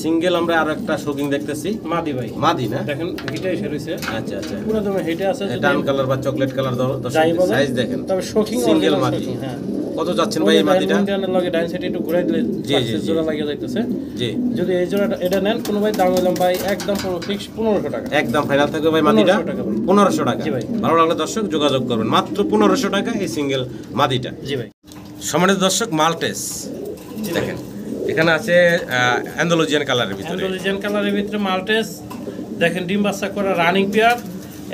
[SPEAKER 1] সিঙ্গেল আমরা আরো একটা শোকিং দেখতেছি।
[SPEAKER 2] মাদি ভাই।
[SPEAKER 1] মাদি না?
[SPEAKER 2] দেখেন হিটে এসে রয়েছে।
[SPEAKER 1] আচ্ছা আচ্ছা।
[SPEAKER 2] পুরো দমে হিটে আছে। যদি
[SPEAKER 1] ডান কালার বা চকলেট কালার
[SPEAKER 2] যাই বলেন,
[SPEAKER 1] সাইজ দেখেন।
[SPEAKER 2] তবে শৌখিন
[SPEAKER 1] সিঙ্গেল
[SPEAKER 2] original
[SPEAKER 1] মাদি।
[SPEAKER 2] শৌখিন, হ্যাঁ।
[SPEAKER 1] কত যাচ্ছেন ভাই এই মাদিটা?
[SPEAKER 2] ইন্ডিয়ানের লগে ডাইন সাইডে একটু ঘুরাই দিলে
[SPEAKER 1] জি, জি, জি।
[SPEAKER 2] জোড়া লাগিয়ে যাইতেছে।
[SPEAKER 1] জি,
[SPEAKER 2] যদি এই জোড়াটা এটা নেন কোনো ভাই দাম হইলাম ভাই একদম পুরো ফিক্স 1500 টাকা।
[SPEAKER 1] একদম ফাইনাল থাকবে ভাই মাদিটা
[SPEAKER 2] 1500 টাকা ভাই।
[SPEAKER 1] 1500 টাকা।
[SPEAKER 2] জি ভাই।
[SPEAKER 1] ভালো লাগলে দর্শক যোগাযোগ করবেন, মাত্র 1500 টাকা এই সিঙ্গেল মাদিটা।
[SPEAKER 2] জি ভাই।
[SPEAKER 1] সম্মানিত দর্শক, মাল্টেস দেখেন এখানে আছে অ্যান্ডালুজিয়ান কালারের ভিতরে।
[SPEAKER 2] অ্যান্ডালুজিয়ান কালারের ভিতরে মাল্টেস দেখেন ডিম বাচ্চা করা রানিং পেয়ার।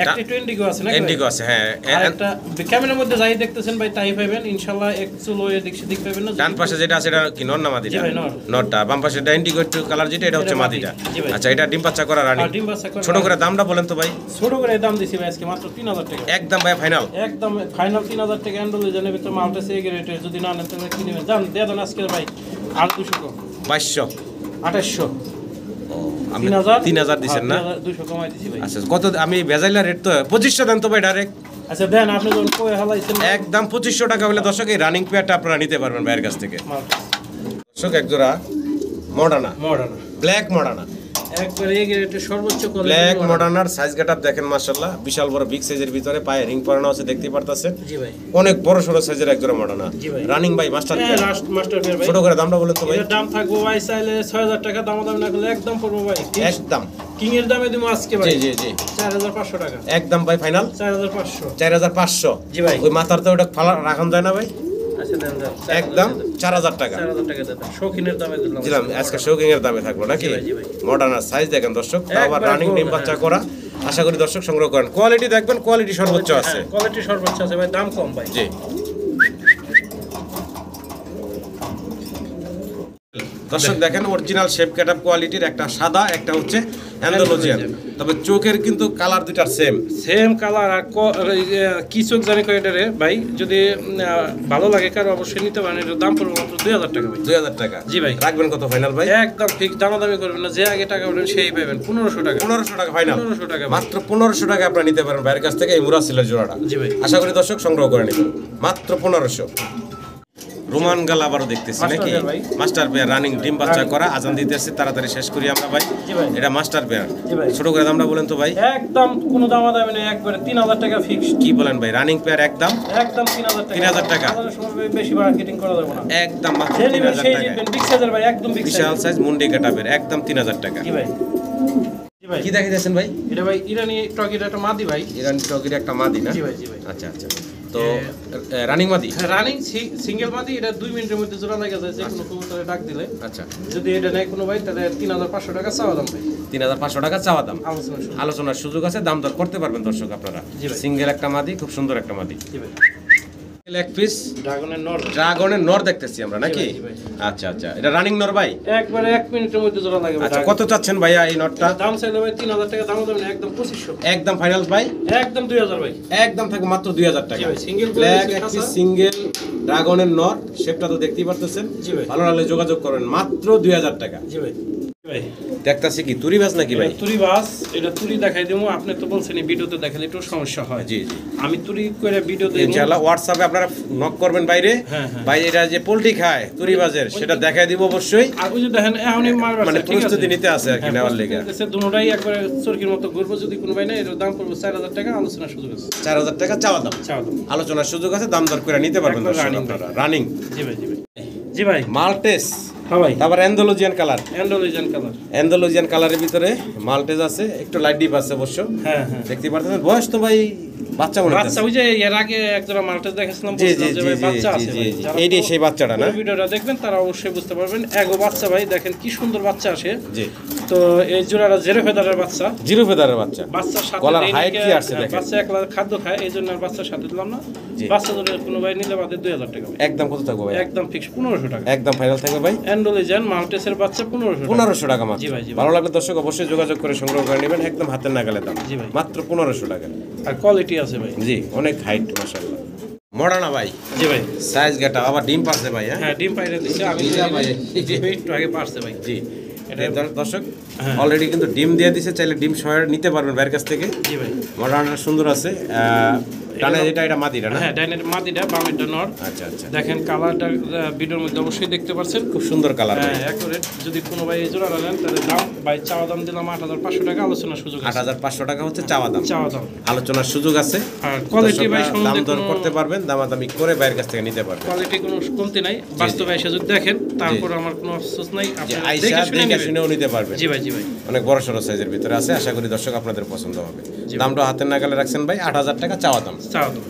[SPEAKER 2] একটা ইন্ডিগো আছে নাকি?
[SPEAKER 1] ইন্ডিগো আছে, হ্যাঁ।
[SPEAKER 2] আর একটা ক্যামেরার মধ্যে যাই দেখতেছেন ভাই তাই পাবেন ইনশাআল্লাহ। একচুলো এদিক সেদিক পাবেন না।
[SPEAKER 1] ডান পাশে যেটা আছে এটা কি নর না মাদিটা?
[SPEAKER 2] জি ভাই, নর।
[SPEAKER 1] নরটা। বাম পাশে এটা ইন্ডিগো একটু কালার যেটা, এটা হচ্ছে
[SPEAKER 2] এটা
[SPEAKER 1] মাদিটা।
[SPEAKER 2] জি ভাই।
[SPEAKER 1] আচ্ছা, এটা ডিম বাচ্চা করা রানী।
[SPEAKER 2] আর ডিম বাচ্চা করা
[SPEAKER 1] ছোট করে দামটা বলেন তো ভাই।
[SPEAKER 2] ছোট করে দাম দিছি ভাই আজকে মাত্র 3000 টাকা।
[SPEAKER 1] একদম ভাই ফাইনাল।
[SPEAKER 2] একদম ফাইনাল 3000 টাকা। অ্যান্ডালুজিয়ানের ভিতরে মাল্টেস এই গ্রেডের যদি না নেন তাহলে কিনে নেবেন। জান দিয়ে দেন আজকে ভাই আর 200 কম।
[SPEAKER 1] 2200।
[SPEAKER 2] 2800।
[SPEAKER 1] আপনি
[SPEAKER 2] 3000
[SPEAKER 1] 3000 দিবেন না?
[SPEAKER 2] 200 কমাই দিছি ভাই।
[SPEAKER 1] আচ্ছা, কত? আমি বেজাইলা রেট তো 2500 দেন তো ভাই ডাইরেক্ট।
[SPEAKER 2] আচ্ছা দেন, আপনি যখন কই হালাইছেন
[SPEAKER 1] একদম 2500 টাকা হলে দর্শক এই রানিং পেয়ারটা আপনারা নিতে পারবেন ভাইয়ের কাছ থেকে। দর্শক, এক জোড়া মডার্না,
[SPEAKER 2] মডার্ন
[SPEAKER 1] ব্ল্যাক মডার্না,
[SPEAKER 2] একবার এই গ্রেডের সর্বোচ্চ
[SPEAKER 1] ব্ল্যাক মডার্নার সাইজ গেটআপ দেখেন মাশাআল্লাহ, বিশাল বড় বিগ সাইজের ভিতরে পায়ে রিং পরানো আছে দেখতে পারতাছেন।
[SPEAKER 2] জি ভাই।
[SPEAKER 1] অনেক বড় সরো সাইজের এক জোড়া মডার্না
[SPEAKER 2] জি ভাই।
[SPEAKER 1] রানিং ভাই মাস্টার
[SPEAKER 2] হ্যাঁ,
[SPEAKER 1] পেয়ার।
[SPEAKER 2] লাস্ট মাস্টার পেয়ার ভাই।
[SPEAKER 1] ছোট করে দামটা বলেন তো ভাই।
[SPEAKER 2] এর দাম থাকবো ভাই চাইলে 6000 টাকা, দামাদামি না করলে একদম পড়বো ভাই
[SPEAKER 1] একদম
[SPEAKER 2] কিং এর দামে দিমু আজকে ভাই।
[SPEAKER 1] জি জি জি
[SPEAKER 2] 4500 টাকা।
[SPEAKER 1] একদম ভাই ফাইনাল
[SPEAKER 2] 4500।
[SPEAKER 1] 4500।
[SPEAKER 2] জি ভাই।
[SPEAKER 1] ওই মাথার তো ওটা ফালা রাখা যায় না ভাই।
[SPEAKER 2] আচ্ছা দেন দেন।
[SPEAKER 1] একদম 4000 টাকা
[SPEAKER 2] 4000 টাকা দেন। শৌখিনের দামে দিলাম।
[SPEAKER 1] দিলাম আজকে শৌকিং এর দামে থাকলো নাকি?
[SPEAKER 2] জি ভাই, জি ভাই।
[SPEAKER 1] মডার্নার সাইজ দেখেন দর্শক, তাও আবার
[SPEAKER 2] একবার
[SPEAKER 1] রানিং
[SPEAKER 2] বড়,
[SPEAKER 1] ডিম বাচ্চা করা। আশা করি দর্শক সংগ্রহ করেন। কোয়ালিটি দেখবেন, কোয়ালিটি সর্বোচ্চ আছে।
[SPEAKER 2] কোয়ালিটি সর্বোচ্চ আছে ভাই, দাম কম ভাই।
[SPEAKER 1] জি দর্শক দেখেন অরিজিনাল শেপ কাটআপ কোয়ালিটির, একটা সাদা একটা হচ্ছে অ্যান্ডালুজিয়ান। তবে চোখের কিন্তু কালার দুইটার সেম
[SPEAKER 2] সেম কালার। আর কি চোখ জানি কয় এটারে ভাই, যদি ভালো লাগে কারো অবশ্যই নিতে পারেন। এটার দাম পড়বে মাত্র 2000 টাকা ভাই।
[SPEAKER 1] 2000 টাকা।
[SPEAKER 2] জি ভাই।
[SPEAKER 1] রাখবেন কত ফাইনাল ভাই?
[SPEAKER 2] একদম ফিক্স, দামাদামি করবেন না। যে আগে টাকা উঠবেন সেই পাবেন 1500 টাকা।
[SPEAKER 1] 1500 টাকা ফাইনাল।
[SPEAKER 2] 1500 টাকা ভাই।
[SPEAKER 1] মাত্র 1500 টাকা আপনারা নিতে পারেন ভাইয়ের কাছ থেকে এই মুরাসিলের জোড়াটা।
[SPEAKER 2] জি ভাই।
[SPEAKER 1] আশা করি দর্শক সংগ্রহ করে নেবেন মাত্র 1500। রোমান গাল আবারও দেখতেছি
[SPEAKER 2] মাস্টার
[SPEAKER 1] নাকি?
[SPEAKER 2] পেয়ার ভাই।
[SPEAKER 1] মাস্টার পেয়ার রানিং ডিম বাচ্চা করা। আজান দিতেছে, তাড়াতাড়ি শেষ করি আমরা ভাই।
[SPEAKER 2] জি ভাই।
[SPEAKER 1] এটা মাস্টার পেয়ার।
[SPEAKER 2] জি ভাই।
[SPEAKER 1] ছোট করে দামটা বলেন তো ভাই।
[SPEAKER 2] একদম কোনো দামাদামি নেই, একবারে 3000 টাকা ফিক্স।
[SPEAKER 1] কি বলেন ভাই? রানিং পেয়ার একদম
[SPEAKER 2] একদম 3000 টাকা।
[SPEAKER 1] 3000 টাকা।
[SPEAKER 2] আমাদের সময় বেশি মার্কেটিং করা যাবে না।
[SPEAKER 1] একদম মাত্র
[SPEAKER 2] যে নেবেন
[SPEAKER 1] 3000
[SPEAKER 2] সেই
[SPEAKER 1] টাকা।
[SPEAKER 2] জিতবেন। বিগ সাইজের ভাই, একদম বিগ
[SPEAKER 1] বিশাল
[SPEAKER 2] সাইজ।
[SPEAKER 1] সাইজ মুন্ডি কাটাবের একদম 3000 টাকা।
[SPEAKER 2] জি ভাই। জি ভাই।
[SPEAKER 1] কি দেখাইতেছেন ভাই?
[SPEAKER 2] এটা ভাই ইরানি টকির একটা মাদি ভাই।
[SPEAKER 1] ইরানি টকির একটা মাদি না?
[SPEAKER 2] জি ভাই, জি ভাই।
[SPEAKER 1] আচ্ছা আচ্ছা। তো রানিং মাদি?
[SPEAKER 2] রানিং সিঙ্গেল মাদি। এটা 2 মিনিটের মধ্যে জোড়া লাগা যায়, যে কোনো কবুতরে ডাক দিলে।
[SPEAKER 1] আচ্ছা,
[SPEAKER 2] যদি এটা নেয় কোনো ভাই তাহলে 3500 টাকা চাওয়া দাম ভাই।
[SPEAKER 1] 3500 টাকা চাওয়া দাম।
[SPEAKER 2] আলোচনা শুরু।
[SPEAKER 1] আলোচনার সুযোগ আছে, দাম দর করতে পারবেন দর্শক আপনারা।
[SPEAKER 2] জি ভাই।
[SPEAKER 1] সিঙ্গেল একটা মাদি, খুব সুন্দর একটা মাদি।
[SPEAKER 2] জি ভাই।
[SPEAKER 1] এক পিস
[SPEAKER 2] ড্রাগনের নর।
[SPEAKER 1] ড্রাগনের নর দেখতেছি আমরা নাকি?
[SPEAKER 2] জি ভাই, জি
[SPEAKER 1] আচ্ছা আচ্ছা, এটা রানিং নর ভাই?
[SPEAKER 2] একবারে 1 মিনিটের মধ্যে জোড়া লাগে ভাই।
[SPEAKER 1] আচ্ছা, কত চাচ্ছেন ভাইয়া এই নরটা?
[SPEAKER 2] দাম চাইলে ভাই 3000 টাকা, দাম দাম একদম 2500।
[SPEAKER 1] একদম ফাইনাল ভাই?
[SPEAKER 2] একদম 2000 ভাই।
[SPEAKER 1] একদম থাকবে মাত্র 2000 টাকা।
[SPEAKER 2] জি ভাই, সিঙ্গেল
[SPEAKER 1] ব্ল্যাক এক পিস সিঙ্গেল ড্রাগনের নর, শেপটা তো দেখতেই পারতেছেন।
[SPEAKER 2] জি ভাই।
[SPEAKER 1] ভালো লাগলে যোগাযোগ করবেন, মাত্র 2000 টাকা।
[SPEAKER 2] জি ভাই। ভাই
[SPEAKER 1] দেখতাছি কি তুরি বাস নাকি ভাই?
[SPEAKER 2] এটা তুরি বাস। এটা তুরি দেখাই দেবো। আপনি তো বলছেন এই ভিডিওতে দেখালে একটু সমস্যা হয়।
[SPEAKER 1] জি জি,
[SPEAKER 2] আমি তুরি করে ভিডিও দেব।
[SPEAKER 1] ইনশাআল্লাহ হোয়াটসঅ্যাপে আপনারা নক করবেন বাইরে।
[SPEAKER 2] হ্যাঁ, হ্যাঁ।
[SPEAKER 1] ভাই এটা যে পোল্ট্রি খায় তুরি বাজের সেটা দেখাই দিব অবশ্যই।
[SPEAKER 2] আর ওই যে দেখেন এখনই মারবার
[SPEAKER 1] মানে
[SPEAKER 2] আছে, ঠিক আছে?
[SPEAKER 1] প্রস্তুতি নিতে আছে আর কি,
[SPEAKER 2] হ্যাঁ,
[SPEAKER 1] নেওয়ার
[SPEAKER 2] প্রস্তুতি
[SPEAKER 1] লেগে।
[SPEAKER 2] নিতেছে, দুটোটাই একবারে চরকির মতো ঘুরবো। যদি কোনো ভাই না, এর দাম পড়বে 4000 টাকা। আলোচনার সুযোগ আছে।
[SPEAKER 1] 4000 টাকা চাওয়া দাম।
[SPEAKER 2] চাও দাম।
[SPEAKER 1] আলোচনার সুযোগ আছে, দাম দর করে নিতে পারবেন
[SPEAKER 2] একবার
[SPEAKER 1] দর্শক
[SPEAKER 2] running
[SPEAKER 1] আপনারা। রানিং
[SPEAKER 2] জি ভাই, জি ভাই। জি ভাই।
[SPEAKER 1] মাল্টেস,
[SPEAKER 2] হ্যাঁ ভাই।
[SPEAKER 1] তারপর Andalusian colour.
[SPEAKER 2] Andalusian colour.
[SPEAKER 1] Andalusian কালারের ভিতরে মাল্টেস আছে, একটু লাইট ডিপ আছে অবশ্য।
[SPEAKER 2] হ্যাঁ হ্যাঁ।
[SPEAKER 1] দেখতে পারতেছেন বয়স তো ভাই বাচ্চা মনে
[SPEAKER 2] বাচ্চা
[SPEAKER 1] হচ্ছে।
[SPEAKER 2] ওই যে এর আগে একজোড়া মাল্টেস দেখাছিলাম,
[SPEAKER 1] জি জি
[SPEAKER 2] বলছিলাম যে
[SPEAKER 1] জি
[SPEAKER 2] ভাই
[SPEAKER 1] জি
[SPEAKER 2] বাচ্চা
[SPEAKER 1] জি
[SPEAKER 2] আছে
[SPEAKER 1] জি
[SPEAKER 2] ভাই।
[SPEAKER 1] জি,
[SPEAKER 2] যারা
[SPEAKER 1] এইটাই সেই বাচ্চাটা না?
[SPEAKER 2] পুরো ভিডিওটা দেখবেন তারা অবশ্যই বুঝতে পারবেন। এগো বাচ্চা ভাই, দেখেন কি সুন্দর বাচ্চা আসে।
[SPEAKER 1] জি,
[SPEAKER 2] তো এই জোড়াটা জেরে ফেদারের বাচ্চা।
[SPEAKER 1] জিরো ফেদারের বাচ্চা।
[SPEAKER 2] বাচ্চার সাথে
[SPEAKER 1] গলার
[SPEAKER 2] দেই
[SPEAKER 1] height
[SPEAKER 2] নাকি,
[SPEAKER 1] কি আসছে দেখেন।
[SPEAKER 2] বাচ্চা একলা খাদ্য খায়, এই জন্য আর বাচ্চার সাথে দিলাম না।
[SPEAKER 1] জি।
[SPEAKER 2] বাচ্চা ধরে কোনো ভাই নিলে বাদে 2000 টাকা ভাই।
[SPEAKER 1] একদম কত থাকবে ভাই?
[SPEAKER 2] একদম ফিক্স 1500 টাকা।
[SPEAKER 1] একদম ফাইনাল থাকবে ভাই
[SPEAKER 2] অ্যান্ডোলিজান মাল্টেসের বাচ্চা 1500 টাকা।
[SPEAKER 1] 1500 টাকা মাত্র।
[SPEAKER 2] জি ভাই, জি ভাই।
[SPEAKER 1] ভালো লাগলে দর্শক অবশ্যই যোগাযোগ করে সংগ্রহ করে নেবেন, একদম হাতের নাগালে দাম।
[SPEAKER 2] জি ভাই।
[SPEAKER 1] মাত্র 1500 টাকা।
[SPEAKER 2] আর কোয়ালিটি আছে ভাই।
[SPEAKER 1] জি, অনেক হাইট মাশাআল্লাহ। মডার্না ভাই,
[SPEAKER 2] জি ভাই।
[SPEAKER 1] সাইজ গেটা আবার ডিম পাচ্ছে ভাই। হ্যাঁ
[SPEAKER 2] হ্যাঁ, ডিম পাইরে দিছে। আমি
[SPEAKER 1] জি ভাই।
[SPEAKER 2] একটু আগে পারছে ভাই।
[SPEAKER 1] জি,
[SPEAKER 2] এটা-
[SPEAKER 1] দর্শক
[SPEAKER 2] হ্যাঁ।
[SPEAKER 1] অলরেডি কিন্তু ডিম দিয়ে দিছে, চাইলে ডিম সহ নিতে পারবেন ভাইয়ের কাছ থেকে।
[SPEAKER 2] জি ভাই।
[SPEAKER 1] মডার্নটা সুন্দর আছে। ডানে এটা মাদিটা না?
[SPEAKER 2] হ্যাঁ, ডাইনের মাদিটা, বামেরটা নর।
[SPEAKER 1] আচ্ছা আচ্ছা,
[SPEAKER 2] দেখেন কালারটা ভিডিওর মধ্যে অবশ্যই দেখতে পাচ্ছেন,
[SPEAKER 1] খুব সুন্দর কালার।
[SPEAKER 2] হ্যাঁ অ্যাকুরেট। যদি কোনো ভাই এই জোড়াটা নেন তাহলে দাম ভাই চাওয়া দাম দিলাম ৮৫০০ টাকা, আলোচনার সুযোগ আছে।
[SPEAKER 1] ৮৫০০ টাকা হচ্ছে চাওয়া দাম,
[SPEAKER 2] চাওয়া দাম,
[SPEAKER 1] আলোচনার সুযোগ আছে।
[SPEAKER 2] আর কোয়ালিটি ভাই
[SPEAKER 1] দাম
[SPEAKER 2] সম্বন্ধে
[SPEAKER 1] দর
[SPEAKER 2] কোনো
[SPEAKER 1] করতে পারবেন, দামাদামি করে বাইরের কাছ থেকে নিতে পারবেন।
[SPEAKER 2] কোয়ালিটি কোনো কমতি নাই, বাস্তবে এসে যদি দেখেন তারপর আমার কোনো আফসোস নাই,
[SPEAKER 1] যে
[SPEAKER 2] আপনারা
[SPEAKER 1] আইসা
[SPEAKER 2] দেখে শুনে
[SPEAKER 1] দেখে
[SPEAKER 2] নেবেন।
[SPEAKER 1] শুনেও নিতে পারবেন।
[SPEAKER 2] জি ভাই, জি ভাই,
[SPEAKER 1] অনেক বড় সড়ো সাইজের ভিতরে আছে, আশা করি দর্শক আপনাদের পছন্দ হবে। দামটা হাতের নাগালে রাখছেন ভাই, ৮০০০ টাকা চাওয়া দাম।
[SPEAKER 2] চাওয়া দাম।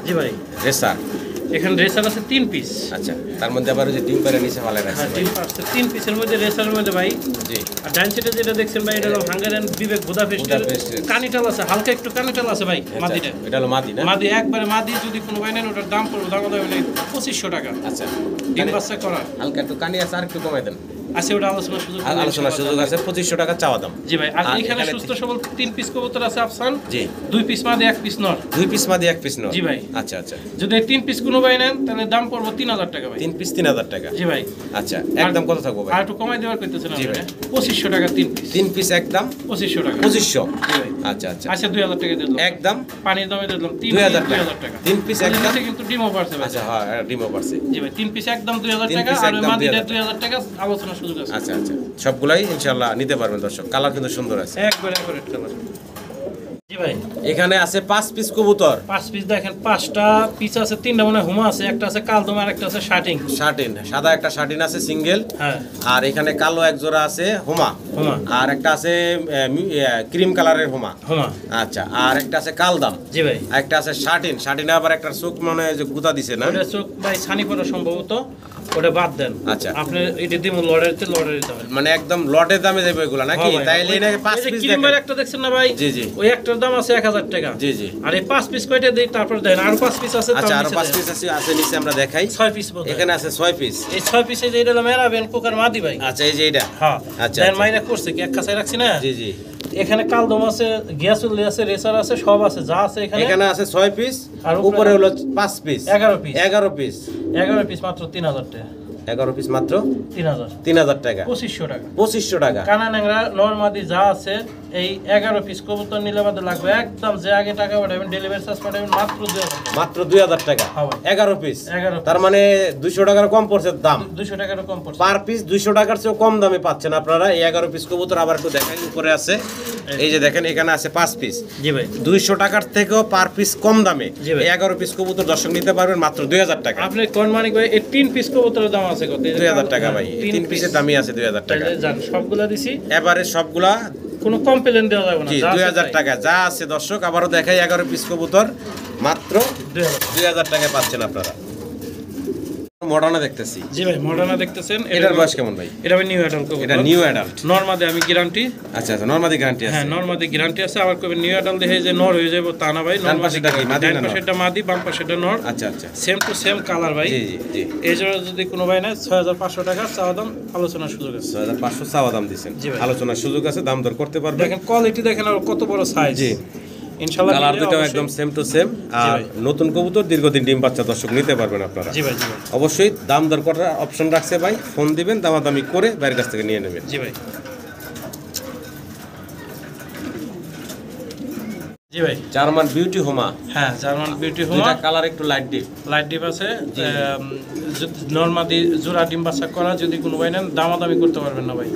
[SPEAKER 2] জি ভাই,
[SPEAKER 1] রেসার,
[SPEAKER 2] এখানে রেসার আছে 3 পিস।
[SPEAKER 1] আচ্ছা, তার মধ্যে আবার ওই যে ডিম পারে নিচে ভালো রাখছে
[SPEAKER 2] হ্যাঁ,
[SPEAKER 1] ভাই।
[SPEAKER 2] 3 পিসের মধ্যে রেসারের মধ্যে ভাই।
[SPEAKER 1] জি,
[SPEAKER 2] আর ডান সাইডে যেটা দেখছেন ভাই, এটা হলো হাঙ্গারিয়ান বিবেক বুদাপেস্টের
[SPEAKER 1] বুদাপেস্টের।
[SPEAKER 2] কানিটাল আছে, হালকা একটু কানিটাল আছে ভাই মাদিটা।
[SPEAKER 1] এটা হলো মাদি না?
[SPEAKER 2] মাদি একবারে মাদি, যদি কোনো ভাই নেন ওটার দাম পড়বে দাম 2500 টাকা।
[SPEAKER 1] আচ্ছা,
[SPEAKER 2] ডিম বাচ্চা করা
[SPEAKER 1] হালকা একটু কানি আছে, আর একটু কমাই দেন।
[SPEAKER 2] আছে, ওটা আলোচনার সুযোগ
[SPEAKER 1] আলোচনার সুযোগ আছে, 2500 টাকা চাওয়া দাম।
[SPEAKER 2] জি ভাই। আর
[SPEAKER 1] আর
[SPEAKER 2] এখানে
[SPEAKER 1] এখানে
[SPEAKER 2] সুস্থ সবল 3 পিস কবুতর আছে আফসান।
[SPEAKER 1] জি,
[SPEAKER 2] 2 পিস মাদি 1 পিস নর।
[SPEAKER 1] 2 পিস মাদি 1 পিস নর।
[SPEAKER 2] জি ভাই।
[SPEAKER 1] আচ্ছা আচ্ছা,
[SPEAKER 2] যদি 3 পিস কোনো ভাই নেন তাহলে দাম পড়বে 3000 টাকা ভাই।
[SPEAKER 1] 3 পিস 3000 টাকা।
[SPEAKER 2] জি ভাই।
[SPEAKER 1] আচ্ছা, একদম কত থাকবো ভাই?
[SPEAKER 2] আর একটু কমাই দেওয়ার কইতেছেন
[SPEAKER 1] জি
[SPEAKER 2] আপনি?
[SPEAKER 1] ভাই।
[SPEAKER 2] 2500 টাকা 3 পিস।
[SPEAKER 1] 3 পিস একদম
[SPEAKER 2] 2500 টাকা।
[SPEAKER 1] 2500।
[SPEAKER 2] জি ভাই।
[SPEAKER 1] আচ্ছা আচ্ছা,
[SPEAKER 2] আচ্ছা 2000 টাকা দিয়ে দিলাম।
[SPEAKER 1] একদম
[SPEAKER 2] পানির দামে দিয়ে দিলাম
[SPEAKER 1] 2000 টাকা।
[SPEAKER 2] 2000 টাকা।
[SPEAKER 1] 3 পিস একদম।
[SPEAKER 2] নিচে কিন্তু ডিমও পারছে ভাই।
[SPEAKER 1] আচ্ছা, হ্যাঁ, ডিমও পারছে।
[SPEAKER 2] জি ভাই, 3 পিস একদম 2000
[SPEAKER 1] তিন
[SPEAKER 2] টাকা,
[SPEAKER 1] পিস
[SPEAKER 2] আর
[SPEAKER 1] একদম
[SPEAKER 2] মাদিটা
[SPEAKER 1] 2000
[SPEAKER 2] 2000 টাকা, আলোচনার সুযোগ আছে।
[SPEAKER 1] আচ্ছা আচ্ছা, সবগুলাই ইনশাআল্লাহ নিতে পারবেন দর্শক। কালার কিন্তু সুন্দর আছে।
[SPEAKER 2] একবারে অ্যাকুরেট কালার। জি ভাই।
[SPEAKER 1] এখানে আছে 5 পিস কবুতর।
[SPEAKER 2] 5 পিস দেখেন, 5টা পিস আছে, 3টা মানে হুমা আছে, একটা আছে কালদম আর একটা আছে শার্টিং।
[SPEAKER 1] শার্টিন, সাদা একটা শার্টিন আছে সিঙ্গেল।
[SPEAKER 2] হ্যাঁ,
[SPEAKER 1] আর এখানে কালো এক জোড়া আছে হুমা।
[SPEAKER 2] হুমা।
[SPEAKER 1] আর একটা আছে ক্রিম কালারের হুমা।
[SPEAKER 2] হুমা।
[SPEAKER 1] আচ্ছা, আর একটা আছে কালদাম।
[SPEAKER 2] জি ভাই।
[SPEAKER 1] আর একটা আছে শার্টিন। শার্টিনে আবার একটা চোখ মনে হয় যে গুতা দিছে না?
[SPEAKER 2] ওটা চোখ ভাই ছানি পড়া সম্ভবত, ওটা বাদ দেন।
[SPEAKER 1] আচ্ছা।
[SPEAKER 2] আপনি এটা দিমু লড়াইতে দাম।
[SPEAKER 1] মানে একদম লটের দামে দেবে এগুলা নাকি? তাইলে এটাকে 5 পিস
[SPEAKER 2] ক্রিম
[SPEAKER 1] দেখেন।
[SPEAKER 2] একটা দেখছেন না ভাই?
[SPEAKER 1] জি জি,
[SPEAKER 2] ওই একটার দাম আছে 1000 টাকা।
[SPEAKER 1] জি জি।
[SPEAKER 2] আর এই 5 পিস কয়টা দেই তারপর দেন, আর 5 পিস আছে।
[SPEAKER 1] আচ্ছা, আর 5 পিস আছে নিচে, আমরা দেখাই।
[SPEAKER 2] 6 পিস বলতে
[SPEAKER 1] এখানে আছে 6 পিস।
[SPEAKER 2] এই 6 পিসে যে এটা হলো মেরাবেন কোকার মাদি ভাই।
[SPEAKER 1] আচ্ছা, এই যে এটা।
[SPEAKER 2] হ্যাঁ,
[SPEAKER 1] আচ্ছা,
[SPEAKER 2] দেন
[SPEAKER 1] আচ্ছা।
[SPEAKER 2] মাইনা করছে কি এক কাছায় রাখছি না?
[SPEAKER 1] জি জি।
[SPEAKER 2] এখানে কালদম আছে, গিয়াসুল্লি আছে, রেসার আছে, সব আছে, যা আছে এখানে।
[SPEAKER 1] এখানে আছে 6 পিস,
[SPEAKER 2] আর
[SPEAKER 1] উপরে হলো 5 পিস।
[SPEAKER 2] 11 পিস।
[SPEAKER 1] 11 পিস।
[SPEAKER 2] 11 পিস মাত্র 3000 টাকা।
[SPEAKER 1] 11 পিস মাত্র
[SPEAKER 2] 3000
[SPEAKER 1] টাকা।
[SPEAKER 2] 2500 টাকা।
[SPEAKER 1] 2500 টাকা।
[SPEAKER 2] কানা ন্যাংরা নরমাদি যা আছে, এই 11 পিস কবুতর নিলে আমাদের লাগবে একদম, যে আগে টাকা পাঠাবেন ডেলিভারি চার্জ পাঠাবেন মাত্র 2000 টাকা।
[SPEAKER 1] মাত্র 2000 টাকা।
[SPEAKER 2] হ্যাঁ ভাই।
[SPEAKER 1] 11 পিস।
[SPEAKER 2] 11
[SPEAKER 1] তার মানে 200 টাকার কম পড়ছে দাম।
[SPEAKER 2] 200 টাকার কম পড়ছে।
[SPEAKER 1] পার পিস 200 টাকার চেয়ে কম দামে পাচ্ছেন আপনারা এই 11 পিস কবুতর। আবার একটু দেখাই, উপরে আছে, এই যে দেখেন, এখানে আছে 5 পিস।
[SPEAKER 2] জি ভাই।
[SPEAKER 1] 200 টাকার থেকেও পার পিস কম দামে
[SPEAKER 2] জি ভাই।
[SPEAKER 1] এই 11 পিস কবুতর দর্শক নিতে পারবেন মাত্র 2000 টাকা।
[SPEAKER 2] আপনি কোন মানিক ভাই, এই 3 পিস কবুতরের দাম আছে কত?
[SPEAKER 1] 2000 টাকা ভাই। 3 পিসের দামই আছে 2000 টাকা।
[SPEAKER 2] তাহলে জান সবগুলা দিছি,
[SPEAKER 1] এবারে সবগুলা
[SPEAKER 2] কোনো কমপ্লেইন দেওয়া যাবে না।
[SPEAKER 1] জি,
[SPEAKER 2] যা আছে
[SPEAKER 1] 2000
[SPEAKER 2] তাই।
[SPEAKER 1] টাকা যা আছে দর্শক। আবারও দেখাই, 11 পিস কবুতর মাত্র
[SPEAKER 2] 2000
[SPEAKER 1] টাকায় পাচ্ছেন আপনারা। মডার্না দেখতেছি।
[SPEAKER 2] জি ভাই, মডার্না দেখতেছেন।
[SPEAKER 1] এটার বয়স কেমন ভাই?
[SPEAKER 2] এটা ভাই নিউ অ্যাডাল্ট কবুতর।
[SPEAKER 1] এটা নিউ অ্যাডাল্ট।
[SPEAKER 2] নরমাদে আমি গ্যারান্টি।
[SPEAKER 1] আচ্ছা আচ্ছা, নরমাদি গ্যারান্টি আছে।
[SPEAKER 2] হ্যাঁ, নরমাদি গ্যারান্টি আছে। আবার কবে নিউ অ্যাডাল্ট দেখে যে নর হয়ে যাবে তা না ভাই।
[SPEAKER 1] ডান পাশেটা কি মাদি না নর?
[SPEAKER 2] ডান পাশেরটা মাদি, বাম পাশেরটা নর।
[SPEAKER 1] আচ্ছা আচ্ছা,
[SPEAKER 2] সেম টু সেম কালার ভাই।
[SPEAKER 1] জি জি জি।
[SPEAKER 2] এই জন্য যদি কোনো ভাই নেয় 6500 টাকা চাওয়া দাম, আলোচনার সুযোগ আছে।
[SPEAKER 1] 6500 চাওয়া দাম দিচ্ছেন।
[SPEAKER 2] জি ভাই।
[SPEAKER 1] আলোচনার সুযোগ আছে, দাম দর করতে পারবেন।
[SPEAKER 2] দেখেন কোয়ালিটি, দেখেন আর কত বড় সাইজ।
[SPEAKER 1] জি,
[SPEAKER 2] ইনশাআল্লাহ
[SPEAKER 1] কালার
[SPEAKER 2] নিলে
[SPEAKER 1] দুটো
[SPEAKER 2] অবশ্যই-
[SPEAKER 1] একদম সেম টু সেম। আর
[SPEAKER 2] ভাই।
[SPEAKER 1] নতুন কবুতর, দীর্ঘদিন ডিম বাচ্চা দর্শক নিতে পারবেন আপনারা।
[SPEAKER 2] জি ভাই, জি ভাই।
[SPEAKER 1] অবশ্যই দাম দর করার অপশন রাখছে ভাই, ফোন দিবেন, দামাদামি করে বাইরের কাছ থেকে নিয়ে নেবেন।
[SPEAKER 2] জি ভাই। জি ভাই।
[SPEAKER 1] জার্মান বিউটি হোমা।
[SPEAKER 2] হ্যাঁ, জার্মান বিউটি হোমা।
[SPEAKER 1] দুইটা কালার একটু লাইট ডিপ।
[SPEAKER 2] লাইট ডিপ আছে। নরমাদি জোড়া ডিম বাচ্চা করা, যদি কোনো ভাই নেন দামাদামি করতে পারবেন না ভাই।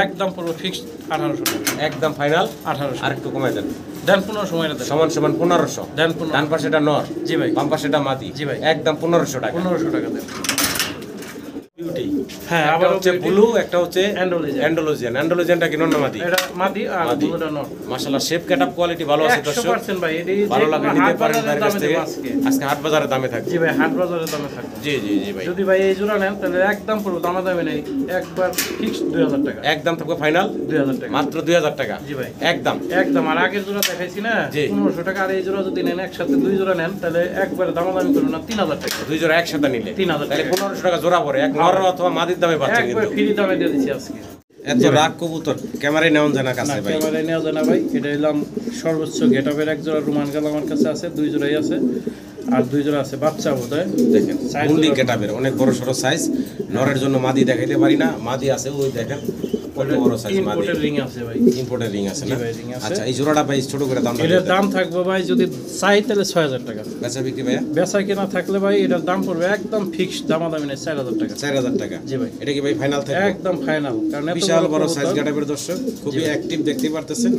[SPEAKER 2] একদম পুরো ফিক্সড 1800 টাকা।
[SPEAKER 1] একদম ফাইনাল
[SPEAKER 2] 1800।
[SPEAKER 1] আর একটু কমাই দেন।
[SPEAKER 2] দেন 15 সময় দেন।
[SPEAKER 1] সমান সমান 1500।
[SPEAKER 2] দেন 15।
[SPEAKER 1] ডান পাশে এটা নর।
[SPEAKER 2] জি ভাই।
[SPEAKER 1] বাম পাশে এটা মাদি।
[SPEAKER 2] জি ভাই।
[SPEAKER 1] একদম 1500 টাকা।
[SPEAKER 2] 1500 টাকা দেন।
[SPEAKER 1] বিউটি।
[SPEAKER 2] হ্যাঁ,
[SPEAKER 1] একটা
[SPEAKER 2] আবার
[SPEAKER 1] হচ্ছে ব্লু, একটা হচ্ছে
[SPEAKER 2] অ্যান্ডোলিজেন।
[SPEAKER 1] অ্যান্ডোলোজিয়ান। অ্যান্ডোলোজিয়ানটা কি নর না মাদি?
[SPEAKER 2] এটা মাদি আর
[SPEAKER 1] মাদি।
[SPEAKER 2] দুটোটা নর।
[SPEAKER 1] মাশাআল্লাহ, শেপ কাটআপ কোয়ালিটি ভালো আছে দর্শক।
[SPEAKER 2] 100% ভাই। এটি
[SPEAKER 1] ভালো লাগলে নিতে পারেন বাইরের কাছ থেকে।
[SPEAKER 2] আজকে।
[SPEAKER 1] আজকে হাট বাজারে দামে থাকবে।
[SPEAKER 2] জি ভাই, হাট বাজারের দামে থাকবে।
[SPEAKER 1] জি জি জি ভাই।
[SPEAKER 2] যদি ভাই এই জোড়া নেন তাহলে একদম পুরো দামে নেই, একবার ফিক্সড 2000 টাকা।
[SPEAKER 1] একদম থাকবে ফাইনাল
[SPEAKER 2] 2000 টাকা।
[SPEAKER 1] মাত্র 2000 টাকা।
[SPEAKER 2] জি ভাই।
[SPEAKER 1] একদম
[SPEAKER 2] একদম। আর আগের জোড়া দেখাইছি না
[SPEAKER 1] জি।
[SPEAKER 2] 1500 টাকা, আর এই জোড়া যদি নেন একসাথে 2 জোড়া নেন তাহলে একবারে দামাদামি করুন না, 3000 টাকা।
[SPEAKER 1] দুই জোড়া একসাথে নিলে
[SPEAKER 2] 3000
[SPEAKER 1] তাহলে
[SPEAKER 2] টাকা।
[SPEAKER 1] 1500 টাকা জোড়া পড়ে। এক নর অথবা মাদির দামে পাচ্ছেন
[SPEAKER 2] একবার
[SPEAKER 1] কিন্তু।
[SPEAKER 2] ফ্রি দামে দিয়ে দিচ্ছি আজকে।
[SPEAKER 1] এত রাগ কবুতর ক্যামেরায় নেওয়া যায় না কাছে ভাই।
[SPEAKER 2] ক্যামেরায় নেওয়া যায় না ভাই। এটা এলাম সর্বোচ্চ গেটআপের এক জোড়া রোমান গাল আমার কাছে আছে, 2 জোড়াই আছে। আর 2 জোড়া আছে বাচ্চা বোধহয়।
[SPEAKER 1] দেখেন
[SPEAKER 2] Size
[SPEAKER 1] মুন্ডি
[SPEAKER 2] গুলো-
[SPEAKER 1] গেটাবের অনেক বড় সড়ো সাইজ। নরের জন্য মাদি দেখাইতে পারি না, মাদি আছে ওই দেখেন কত বড় সাইজ মাদি
[SPEAKER 2] ইম্পোর্টের রিং আছে ভাই,
[SPEAKER 1] ইম্পোর্টের রিং আছে
[SPEAKER 2] জি
[SPEAKER 1] না
[SPEAKER 2] ভাই, ring আছে।
[SPEAKER 1] আচ্ছা এই জোড়াটা ভাই ছোট করে দামটা
[SPEAKER 2] এটার দাম থাকবে ভাই যদি চাই তাহলে 6000 টাকা,
[SPEAKER 1] বেচা বিক্রি ভাইয়া
[SPEAKER 2] বেচা কিনা থাকলে ভাই এটার দাম পড়বে একদম ফিক্সড, দামাদামি নেই 4000 টাকা।
[SPEAKER 1] 4000 টাকা
[SPEAKER 2] জি ভাই,
[SPEAKER 1] এটা কি ভাই ফাইনাল থাকবে
[SPEAKER 2] একদম ফাইনাল, কারণ এত
[SPEAKER 1] বিশাল বড় সাইজ
[SPEAKER 2] কবুতর।
[SPEAKER 1] গাটাবের দর্শক খুবই অ্যাক্টিভ দেখতে পারতেছেন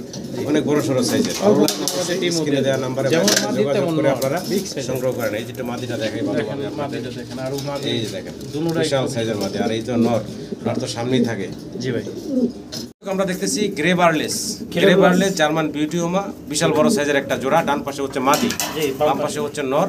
[SPEAKER 1] অনেক বড় সরো সাইজের
[SPEAKER 2] অল্প quantity
[SPEAKER 1] স্ক্রিনে দেওয়া নম্বরে
[SPEAKER 2] যেমন মাদি
[SPEAKER 1] যোগাযোগ
[SPEAKER 2] তেমন
[SPEAKER 1] করে
[SPEAKER 2] নর,
[SPEAKER 1] আপনারা
[SPEAKER 2] big size।
[SPEAKER 1] সংগ্রহ করেন এই যেটা মাদিটা দেখাই ভালো
[SPEAKER 2] দেখেন মাদিটা দেখেন, আর মাদি
[SPEAKER 1] এই যে দেখেন
[SPEAKER 2] দুটোটাই
[SPEAKER 1] বিশাল সাইজের মাদি আর এই তো নর নর তো সামনেই থাকে
[SPEAKER 2] জি ভাই।
[SPEAKER 1] আমরা দেখতেছি গ্রে বার্লেস জার্মান বিউটি হোমা বিশাল বড় সাইজের একটা জোড়া ডান পাশে হচ্ছে মাদি
[SPEAKER 2] জি,
[SPEAKER 1] বাম পাশে হচ্ছে নর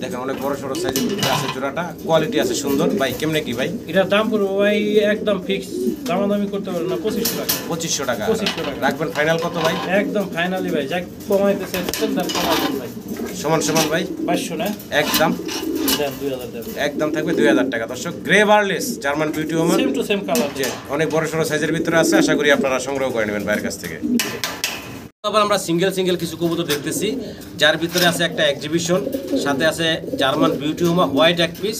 [SPEAKER 1] দেখেন অনেক বড় সরো সাইজের আছে জোড়াটা কোয়ালিটি আছে সুন্দর ভাই কেমনে কি ভাই
[SPEAKER 2] এটার দাম পড়বে ভাই একদম ফিক্স, দামাদামি করতে পারবেন না 2500 টাকা।
[SPEAKER 1] 2500 টাকা
[SPEAKER 2] 2500 টাকা।
[SPEAKER 1] রাখবেন ফাইনাল কত ভাই
[SPEAKER 2] একদম ফাইনালি ভাই, যাক কমাইতেছে দাম কমাইতেন ভাই,
[SPEAKER 1] সমান সমান ভাই
[SPEAKER 2] 500 না
[SPEAKER 1] একদম
[SPEAKER 2] দেন 2000 দেন,
[SPEAKER 1] একদম থাকবে 2000 টাকা দর্শক গ্রে বার্লেস জার্মান বিউটি হোমা
[SPEAKER 2] সেম টু সেম কালার।
[SPEAKER 1] যে অনেক বড় সরো সাইজের ভিতরে আছে আশা করি আপনারা সংগ্রহ করে নেবেন ভাইয়ের কাছ থেকে আবার আমরা সিঙ্গেল কিছু কবুতর দেখতেছি যার ভিতরে আছে একটা এক্সিবিশন সাথে আছে জার্মান বিউটি হোমা হোয়াইট এক পিস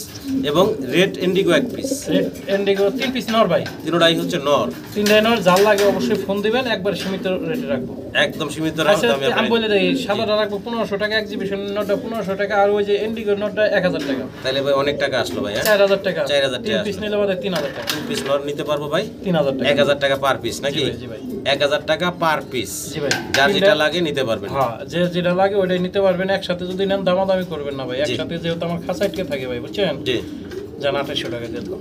[SPEAKER 1] এবং রেড ইন্ডিগো এক পিস
[SPEAKER 2] রেড ইন্ডিগো 3 পিস নর ভাই,
[SPEAKER 1] তিনটাই হচ্ছে নর
[SPEAKER 2] তিনটাই নর, জাল লাগে অবশ্যই ফোন দিবেন, একবার সীমিত রেটে রাখবো।
[SPEAKER 1] একদম সীমিত
[SPEAKER 2] আচ্ছা
[SPEAKER 1] দামে
[SPEAKER 2] আমি বলে দেই, সাদাটা রাখবো 1500 টাকা, এক্সিবিশন নটটা 1500 টাকা, আর ওই যে ইন্ডিগো নটটা 1000 টাকা,
[SPEAKER 1] তাহলে ভাই অনেক টাকা আসলো ভাই
[SPEAKER 2] 4000 টাকা,
[SPEAKER 1] 4000 টাকা
[SPEAKER 2] 3 পিস নিলে বাদে 3000 টাকা,
[SPEAKER 1] পিস নর নিতে পারবো ভাই
[SPEAKER 2] 3000 টাকা।
[SPEAKER 1] 1000 টাকা পার পিস নাকি
[SPEAKER 2] জি ভাই,
[SPEAKER 1] 1000 টাকা পার পিস
[SPEAKER 2] জি ভাই,
[SPEAKER 1] যার যেটা লাগে নিতে পারবেন
[SPEAKER 2] হ্যাঁ যে যেটা লাগে ওইটাই নিতে পারবেন, একসাথে যদি নেন দামাদামি করবেন না ভাই, একসাথে যেহেতু আমার খাসা আটকে থাকে ভাই, বুঝছেন,
[SPEAKER 1] জি
[SPEAKER 2] জান 2800 টাকা দিয়ে দাও,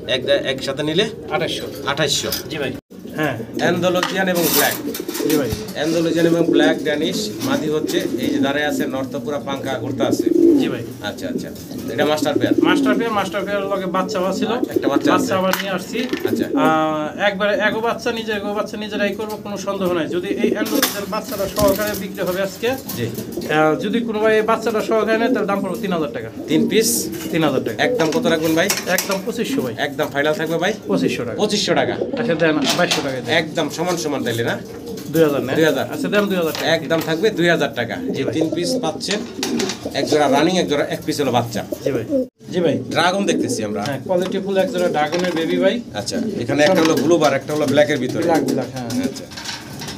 [SPEAKER 1] একসাথে নিলে
[SPEAKER 2] 2800 জি ভাই। হ্যাঁ
[SPEAKER 1] অ্যান্ডালুসিয়ান এবং ব্ল্যাক
[SPEAKER 2] জি ভাই,
[SPEAKER 1] অ্যান্ডালুসিয়ান এবং ব্ল্যাক ড্যানিশ মাদি হচ্ছে এই যে দাঁড়ায় আছে নর্থপুরা পাঙ্কা ঘুরতে আছে
[SPEAKER 2] জি ভাই।
[SPEAKER 1] আচ্ছা এটা মাস্টার পেয়ার
[SPEAKER 2] মাস্টার পেয়ার লগে বাচ্চা ছিল,
[SPEAKER 1] একটা বাচ্চা আছে।
[SPEAKER 2] আবার নিয়ে আসছি।
[SPEAKER 1] আচ্ছা
[SPEAKER 2] একবারে এগো বাচ্চা নিজেরাই করবো, কোনো সন্দেহ নাই। যদি এই অ্যান্ড্রয়েডের বাচ্চাটা সহকারে বিক্রি হবে আজকে,
[SPEAKER 1] জি
[SPEAKER 2] যদি কোনো ভাই এই বাচ্চাটা সহকারে নেয় তার দাম পড়বে 3000 টাকা,
[SPEAKER 1] 3 পিস
[SPEAKER 2] 3000 টাকা,
[SPEAKER 1] একদম কত রাখবেন ভাই
[SPEAKER 2] একদম 2500 ভাই,
[SPEAKER 1] একদম ফাইনাল থাকবে ভাই
[SPEAKER 2] 2500 টাকা।
[SPEAKER 1] 2500 টাকা
[SPEAKER 2] আচ্ছা দেন 2200 টাকা দেন,
[SPEAKER 1] একদম সমান তাইলে না
[SPEAKER 2] 2000 না
[SPEAKER 1] 2000
[SPEAKER 2] আচ্ছা দেন 2000 টাকা
[SPEAKER 1] একদম থাকবে 2000 টাকা
[SPEAKER 2] জি
[SPEAKER 1] এই
[SPEAKER 2] ভাই।
[SPEAKER 1] 3 পিস পাচ্ছেন এক জোড়া রানিং এক জোড়া এক পিস হলো বাচ্চা
[SPEAKER 2] জি ভাই। জি ভাই,
[SPEAKER 1] ড্রাগন দেখতেছি আমরা
[SPEAKER 2] হ্যাঁ কোয়ালিটি ফুল এক জোড়া ড্রাগনের বেবি ভাই,
[SPEAKER 1] আচ্ছা এখানে একটা হলো ব্লু বার একটা হলো ব্ল্যাক এর ভিতরে
[SPEAKER 2] বিলাক হ্যাঁ।
[SPEAKER 1] আচ্ছা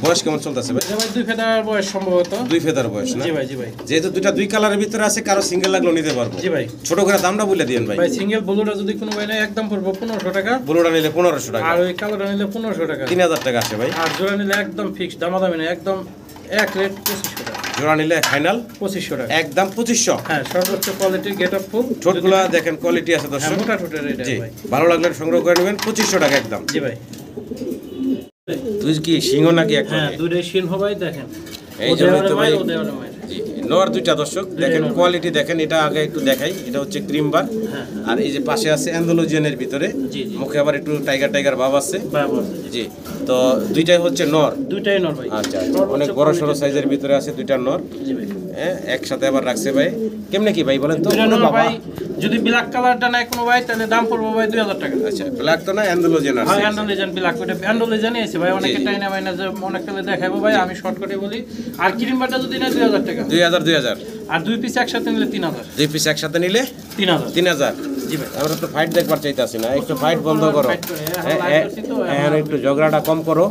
[SPEAKER 1] বয়স কেমন চলতেছে ভাই
[SPEAKER 2] জি ভাই 2 ফেদার বয়স সম্ভবত,
[SPEAKER 1] 2 ফেদার বয়স না
[SPEAKER 2] জি ভাই।
[SPEAKER 1] যেহেতু দুইটা 2 কালারের ভিতরে আছে কারো সিঙ্গেল লাগলো নিতে পারবো
[SPEAKER 2] জি ভাই।
[SPEAKER 1] ছোট করে দামটা বলে দিয়েন ভাই
[SPEAKER 2] ভাই সিঙ্গেল ব্লুটা যদি কোনো ভাই নেয় একদম পড়বে 1500 টাকা,
[SPEAKER 1] ব্লুটা নিলে 1500 টাকা
[SPEAKER 2] আর ওই কালোটা নিলে 1500 টাকা,
[SPEAKER 1] 3000 টাকা আছে ভাই
[SPEAKER 2] আর জোড়া নিলে একদম ফিক্সড, দামাদামি নেই, একদম এক রেট 2500 টাকা,
[SPEAKER 1] জোড়া নিলে ফাইনাল
[SPEAKER 2] 2500 টাকা।
[SPEAKER 1] একদম 2500
[SPEAKER 2] হ্যাঁ সর্বোচ্চ কোয়ালিটির গেট আপ ফুল,
[SPEAKER 1] ছোটগুলা দেখেন কোয়ালিটি আছে
[SPEAKER 2] হ্যাঁ
[SPEAKER 1] দর্শক
[SPEAKER 2] মোটা ঠোঁটের এটা
[SPEAKER 1] জি
[SPEAKER 2] ভাই।
[SPEAKER 1] ভালো লাগলে সংগ্রহ করে নেবেন 2500 টাকা একদম
[SPEAKER 2] জি ভাই।
[SPEAKER 1] তুই কি সিংহ নাকি একটা
[SPEAKER 2] হ্যাঁ দুইটাই শিন হবাই দেখেন,
[SPEAKER 1] এই
[SPEAKER 2] ও
[SPEAKER 1] জন্যই
[SPEAKER 2] দেওয়ারে
[SPEAKER 1] তো ভাই
[SPEAKER 2] মায়ের, ও দেওয়ারে মায়ের।
[SPEAKER 1] জি নর দুইটা দর্শক দেখেন
[SPEAKER 2] নর।
[SPEAKER 1] কোয়ালিটি দেখেন এটা আগে একটু দেখাই এটা হচ্ছে ক্রিম বার
[SPEAKER 2] হ্যাঁ।
[SPEAKER 1] আর এই যে পাশে আছে অ্যান্ডালুজিয়ানের ভিতরে
[SPEAKER 2] জি, জি।
[SPEAKER 1] মুখে আবার একটু টাইগার ভাব আছে
[SPEAKER 2] বাবা,
[SPEAKER 1] জি তো দুইটাই হচ্ছে নর
[SPEAKER 2] দুইটাই নর ভাই।
[SPEAKER 1] আচ্ছা
[SPEAKER 2] সর্বোচ্চ
[SPEAKER 1] অনেক বড় সড়ো
[SPEAKER 2] quality-র
[SPEAKER 1] সাইজের ভিতরে আছে দুইটা নর
[SPEAKER 2] জি ভাই।
[SPEAKER 1] হ্যাঁ একসাথে আবার রাখছে ভাই কেমনে কি ভাই বলেন তো
[SPEAKER 2] দুইটা
[SPEAKER 1] ওরে
[SPEAKER 2] নর
[SPEAKER 1] বাবা
[SPEAKER 2] ভাই, যদি ব্ল্যাক কালারটা নেয় কোনো ভাই তাহলে দাম পড়বে ভাই 2000 টাকা।
[SPEAKER 1] আচ্ছা ব্ল্যাক তো না অ্যান্ডালুজিয়ান
[SPEAKER 2] হ্যাঁ
[SPEAKER 1] আছে
[SPEAKER 2] অ্যান্ডোলিজেন ব্ল্যাক, ওটা অ্যান্ডোলিজেনই আছে ভাই, অনেকে
[SPEAKER 1] জি, জি।
[SPEAKER 2] টাইনা মাইনা যে অনেক কালে দেখাবো ভাই, আমি শর্টকাটে বলি। আর ক্রিমবারটা যদি নেয় 2000 টাকা,
[SPEAKER 1] 2000
[SPEAKER 2] আর 2 পিস একসাথে নিলে 3000,
[SPEAKER 1] 2 পিস একসাথে নিলে
[SPEAKER 2] 3000
[SPEAKER 1] জি ভাই আমরা তো ফাইট দেখবার চাইতাছি না একটু ফাইট বন্ধ করো
[SPEAKER 2] Fight করে, এখন live করছি তো,
[SPEAKER 1] এখন একটু ঝগড়াটা কম করো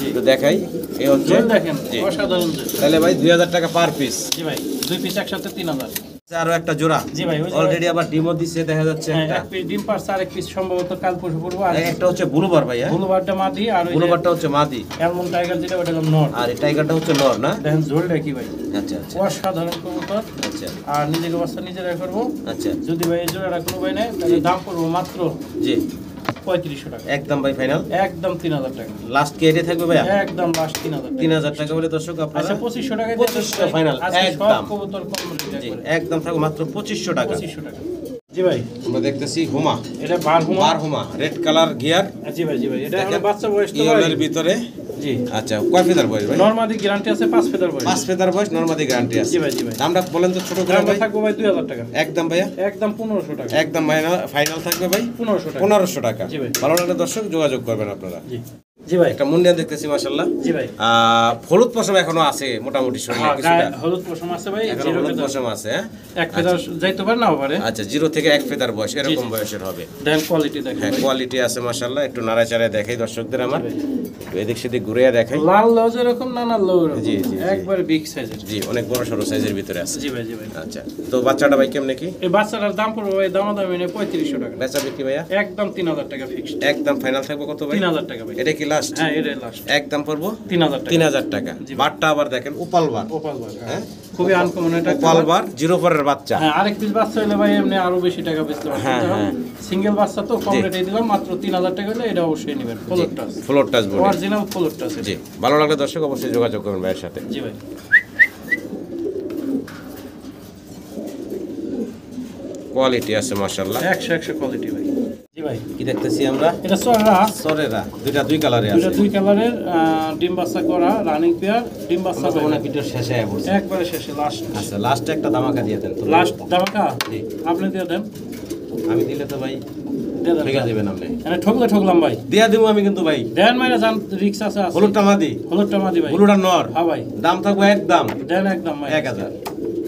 [SPEAKER 1] একটু দেখাই এই হচ্ছে
[SPEAKER 2] জল দেখেন
[SPEAKER 1] জি।
[SPEAKER 2] অসাধারণ জল।
[SPEAKER 1] তাহলে ভাই 2000 টাকা পার পিস
[SPEAKER 2] জি ভাই 2 পিস একসাথে 3000।
[SPEAKER 1] আরো একটা জোড়া
[SPEAKER 2] জি ভাই ওই যে
[SPEAKER 1] অলরেডি আবার ডিমো দিছে দেখা যাচ্ছে
[SPEAKER 2] হ্যাঁ,
[SPEAKER 1] একটা
[SPEAKER 2] এক পিস ডিম পারছে, আরেক পিস সম্ভবত কাল পরশু পড়বো, আর
[SPEAKER 1] একটা হচ্ছে ব্লুবার ভাই হ্যাঁ
[SPEAKER 2] ব্লুবারটা মাদি, আর ওই যে
[SPEAKER 1] ব্লুবারটা হচ্ছে মাদি
[SPEAKER 2] অ্যালমন্ড টাইগার যেটা ওটা হলো নর।
[SPEAKER 1] আর এই টাইগারটা হচ্ছে নর না
[SPEAKER 2] দেখেন ঝোলটা কি ভাই,
[SPEAKER 1] আচ্ছা আচ্ছা
[SPEAKER 2] অসাধারণ কবুতর।
[SPEAKER 1] আচ্ছা
[SPEAKER 2] আর নিজেকে বাচ্চা নিজেরাই করবো,
[SPEAKER 1] আচ্ছা
[SPEAKER 2] যদি ভাই এই জোড়াটা কোনো ভাই নেয় তাহলে দাম পড়বো মাত্র
[SPEAKER 1] জি
[SPEAKER 2] 3500 টাকা,
[SPEAKER 1] একদম ভাই ফাইনাল
[SPEAKER 2] একদম 3000 টাকা,
[SPEAKER 1] লাস্ট কে এটাই থাকবে ভাইয়া
[SPEAKER 2] একদম লাস্ট 3000 টাকা।
[SPEAKER 1] 3000 টাকা বলে দর্শক আপনারা
[SPEAKER 2] আচ্ছা 2500 টাকা
[SPEAKER 1] 2500 final, একদম।
[SPEAKER 2] কবুতর কম
[SPEAKER 1] জি একদম থাকবে মাত্র 2500 টাকা
[SPEAKER 2] 2500 টাকা। জি ভাই
[SPEAKER 1] আমরা দেখতেছি হুমা
[SPEAKER 2] এটা বারহুমা,
[SPEAKER 1] বার হুমা রেড কালার গিয়ার
[SPEAKER 2] জি ভাই এটা
[SPEAKER 1] দেখেন,
[SPEAKER 2] এখন বাচ্চা বয়স তো ভাই,
[SPEAKER 1] ইয়েলোর ভিতরে
[SPEAKER 2] জি
[SPEAKER 1] আচ্ছা কয় ফেদার বয়স ভাই
[SPEAKER 2] নরমালি গ্যারান্টি আছে 5 ফেদার বয়স।
[SPEAKER 1] 5 ফেদার বয়স নরমালি গ্যারান্টি আছে
[SPEAKER 2] জি ভাই
[SPEAKER 1] দামটা বলেন তো ছোট করে
[SPEAKER 2] দামটা
[SPEAKER 1] ভাই
[SPEAKER 2] থাকবে ভাই 2000 টাকা,
[SPEAKER 1] একদম ভাইয়া
[SPEAKER 2] একদম 1500 টাকা,
[SPEAKER 1] একদম ফাইনাল থাকবে ভাই
[SPEAKER 2] 1500 টাকা।
[SPEAKER 1] 1500 টাকা
[SPEAKER 2] জি ভাই।
[SPEAKER 1] ভালো লাগলে দর্শক যোগাযোগ করবেন আপনারা
[SPEAKER 2] জি জি ভাই।
[SPEAKER 1] একটা মুন্ডিয়া দেখতেছি মাশাআল্লাহ।
[SPEAKER 2] জি ভাই।
[SPEAKER 1] হলুদ পশম এখনো আছে মোটামুটি শরীরে
[SPEAKER 2] হ্যাঁ,
[SPEAKER 1] কিছুটা।
[SPEAKER 2] হলুদ পশম আছে ভাই,
[SPEAKER 1] এখনো
[SPEAKER 2] জিরো
[SPEAKER 1] হলুদ
[SPEAKER 2] ফেদার।
[SPEAKER 1] পশম আছে, হ্যাঁ?
[SPEAKER 2] এক ফেদার যাইতে পারে না পারে।
[SPEAKER 1] আচ্ছা, 0 থেকে 1 ফেদার বয়স এরকম বয়সের হবে।
[SPEAKER 2] দেন কোয়ালিটি দেখেন
[SPEAKER 1] হ্যাঁ,
[SPEAKER 2] ভাই।
[SPEAKER 1] কোয়ালিটি আছে মাশাআল্লাহ। একটু নাড়াচাড়া দেখাই দর্শকদের আমার, একটু এদিক সেদিক ঘুরিয়ে দেখাই।
[SPEAKER 2] লাল লও যেরকম, না না লও এরকম।
[SPEAKER 1] জি, জি, জি।
[SPEAKER 2] একবারে বিগ সাইজের।
[SPEAKER 1] জি, অনেক বড় সরো সাইজের ভিতরে আছে।
[SPEAKER 2] জি ভাই, জি ভাই।
[SPEAKER 1] আচ্ছা, তো বাচ্চাটা ভাই কেমনে কি
[SPEAKER 2] এই বাচ্চাটার দাম পড়বে ভাই দামাদামি নিয়ে 3500 টাকা।
[SPEAKER 1] বেচা বিক্রি ভাইয়া?
[SPEAKER 2] একদম 3000 টাকা ফিক্সড।
[SPEAKER 1] একদম ফাইনাল থাকবে কত ভাই?
[SPEAKER 2] 3000 টাকা ভাই।
[SPEAKER 1] এটা কি লাস্ট?
[SPEAKER 2] হ্যাঁ, এটাই লাস্ট।
[SPEAKER 1] একদম পড়বো
[SPEAKER 2] 3000 টাকা।
[SPEAKER 1] 3000 টাকা। বারটা আবার দেখেন উপাল বার,
[SPEAKER 2] ওপাল বার।
[SPEAKER 1] হ্যাঁ,
[SPEAKER 2] খুবই আনকমন এটা।
[SPEAKER 1] উপাল বার, 0 পরের বাচ্চা।
[SPEAKER 2] হ্যাঁ, আরেক পিস বাচ্চা হলে ভাই এমনি আরো বেশি টাকা বেচতে পারবেন।
[SPEAKER 1] হ্যাঁ, হ্যাঁ।
[SPEAKER 2] সিঙ্গেল বাচ্চা তো কম রেটে দিলাম, মাত্র 3000 টাকা হলে এটা অবশ্যই নেবেন। Floor touch,
[SPEAKER 1] floor touch body.
[SPEAKER 2] Original floor touch.
[SPEAKER 1] জি, ভালো লাগলে দর্শক অবশ্যই যোগাযোগ করবেন ভাইয়ের সাথে।
[SPEAKER 2] জি ভাই।
[SPEAKER 1] কোয়ালিটি আছে মাশাআল্লাহ।
[SPEAKER 2] 100 কোয়ালিটি ভাই। জি ভাই।
[SPEAKER 1] কি দেখতেছি আমরা?
[SPEAKER 2] এটা সররা,
[SPEAKER 1] সরেরা দুই কালারে
[SPEAKER 2] দুইটা
[SPEAKER 1] আছে।
[SPEAKER 2] দুই কালারের ডিম বাচ্চা করা রানিং পেয়ার ডিম বাচ্চা
[SPEAKER 1] আমরা তো
[SPEAKER 2] ভাই।
[SPEAKER 1] মনে হয় ভিডিওর শেষে আয়া পড়ছি।
[SPEAKER 2] একবারে শেষে লাস্ট।
[SPEAKER 1] আচ্ছা, লাস্টে একটা ধামাকা দিয়ে দেন তো।
[SPEAKER 2] লাস্ট দামাকা
[SPEAKER 1] জি।
[SPEAKER 2] আপনি দিয়ে দেন।
[SPEAKER 1] আমি দিলে তো ভাই
[SPEAKER 2] দিয়ে দেন।
[SPEAKER 1] ঠিক আছে দিবেন আপনি।
[SPEAKER 2] মানে ঠকলাম ভাই।
[SPEAKER 1] দিয়া দিব আমি কিন্তু ভাই।
[SPEAKER 2] দেন মাইরা জান, রিক্স আছে।
[SPEAKER 1] হলুদটা মাদি,
[SPEAKER 2] হলুদটা মাদি ভাই।
[SPEAKER 1] হলুদটা নর।
[SPEAKER 2] হ্যাঁ ভাই।
[SPEAKER 1] দাম থাকবে একদম
[SPEAKER 2] দেন একদম ভাই।
[SPEAKER 1] 1000।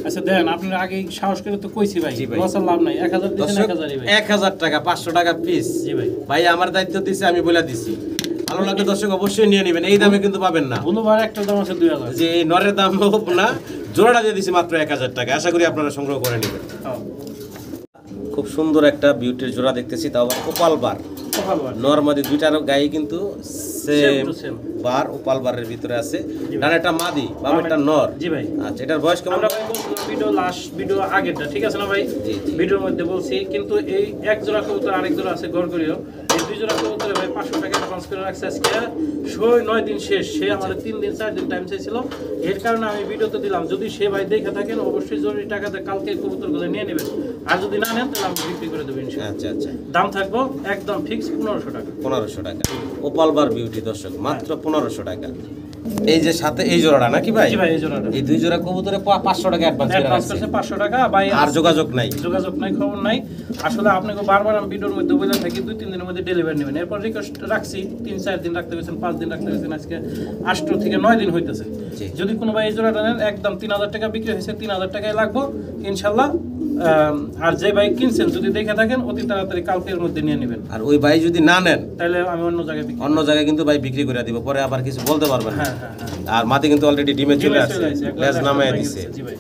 [SPEAKER 2] আচ্ছা দেন, আপনার আগে সাহস করে তো কইছি ভাই।
[SPEAKER 1] জি ভাই।
[SPEAKER 2] লসের লাভ নাই। 1000 দিবেন,
[SPEAKER 1] দর্শক
[SPEAKER 2] 1000ই ভাই।
[SPEAKER 1] 1000 টাকা, 500 টাকা পিস।
[SPEAKER 2] জি ভাই।
[SPEAKER 1] ভাই আমার দায়িত্ব দিছে, আমি বলে দিছি। ভালো লাগলে দর্শক অবশ্যই নিয়ে নেবেন, এই দামে কিন্তু পাবেন না।
[SPEAKER 2] বুলুবার একটা দাম আছে 2000।
[SPEAKER 1] যে এই নরের দাম হোক না, জোড়াটা দিয়ে দিছি মাত্র 1000 টাকা। আশা করি আপনারা সংগ্রহ করে নেবেন।
[SPEAKER 2] হ্যাঁ।
[SPEAKER 1] খুব সুন্দর একটা বিউটির জোড়া দেখতেছি, তাও আবার ওপাল বার।
[SPEAKER 2] ওপাল বার।
[SPEAKER 1] নরমাদি দুইটার গায়ে কিন্তু same
[SPEAKER 2] Same to same।
[SPEAKER 1] Bar, opal বারের ভিতরে আছে। ডানেরটা মাদি, বামেরটা নর।
[SPEAKER 2] জি ভাই।
[SPEAKER 1] আচ্ছা, এটার বয়স কেমন?
[SPEAKER 2] আমরা ভাই বলছিলাম ভিডিও লাস্ট ভিডিও আগেরটা, ঠিক আছে না ভাই?
[SPEAKER 1] জি, জি।
[SPEAKER 2] ভিডিওর মধ্যে বলছি, কিন্তু এই এক জোড়া কবুতর আরেক জোড়া আছে গড়গড়িও। এই দুই জোড়া কবুতরে ভাই 500 টাকা অ্যাডভান্স করে রাখছে আজকে। 9 দিন শেষ। সে আমাদের 3 দিন 4 দিন টাইম চাইছিল। এর কারণে আমি ভিডিওতে দিলাম, যদি সে ভাই দেখে থাকেন অবশ্যই জরুরি টাকাতে কালকে কবুতরগুলো নিয়ে নেবেন। আর যদি না নেন তাহলে আমি বিক্রি করে দেবো ইনশাআল্লাহ।
[SPEAKER 1] আচ্ছা আচ্ছা,
[SPEAKER 2] দাম থাকবো একদম ফিক্স 1500 টাকা।
[SPEAKER 1] 1500 টাকা। ওপাল বার বিউটি দর্শক, মাত্র 1500 টাকা। এই যে সাথে এই জোড়াটা নাকি ভাই?
[SPEAKER 2] জি ভাই, এই জোড়াটা।
[SPEAKER 1] এই দুই জোড়া কবুতরে 500 টাকা অ্যাডভান্স করে
[SPEAKER 2] অ্যাডভান্স
[SPEAKER 1] রাখছে।
[SPEAKER 2] করছে 500 টাকা ভাই।
[SPEAKER 1] আর যোগাযোগ নাই।
[SPEAKER 2] যোগাযোগ নাই, খবর নাই। আসলে আপনাকে বারবার আমি ভিডিওর মধ্যে বলে থাকি 2-3 দিনের মধ্যে ডেলিভারি নেবেন। এরপর রিকোয়েস্ট রাখছি 3-4 দিন রাখতে গেছেন, 5 দিন রাখতে গেছেন, আজকে 8 থেকে 9 দিন হইতেছে।
[SPEAKER 1] জি।
[SPEAKER 2] যদি কোনো ভাই এই জোড়াটা নেন একদম 3000 টাকা বিক্রি হয়েছে, 3000 টাকায় লাগবো ইনশাল্লাহ। আর যে ভাই কিনছেন যদি দেখে থাকেন অতি তাড়াতাড়ি কালকের মধ্যে নিয়ে নেবেন।
[SPEAKER 1] আর ওই ভাই যদি না নেন
[SPEAKER 2] তাহলে আমি অন্য জায়গায় বিক্রি।
[SPEAKER 1] অন্য জায়গায় কিন্তু ভাই বিক্রি করে দিব, পরে আবার কিছু বলতে পারবেন না।
[SPEAKER 2] হ্যাঁ হ্যাঁ হ্যাঁ।
[SPEAKER 1] আর মাটি কিন্তু অলরেডি ডিমে চলে আসছে,
[SPEAKER 2] একবার
[SPEAKER 1] লেজ নামায়
[SPEAKER 2] একবার
[SPEAKER 1] দিছে।
[SPEAKER 2] জি ভাই।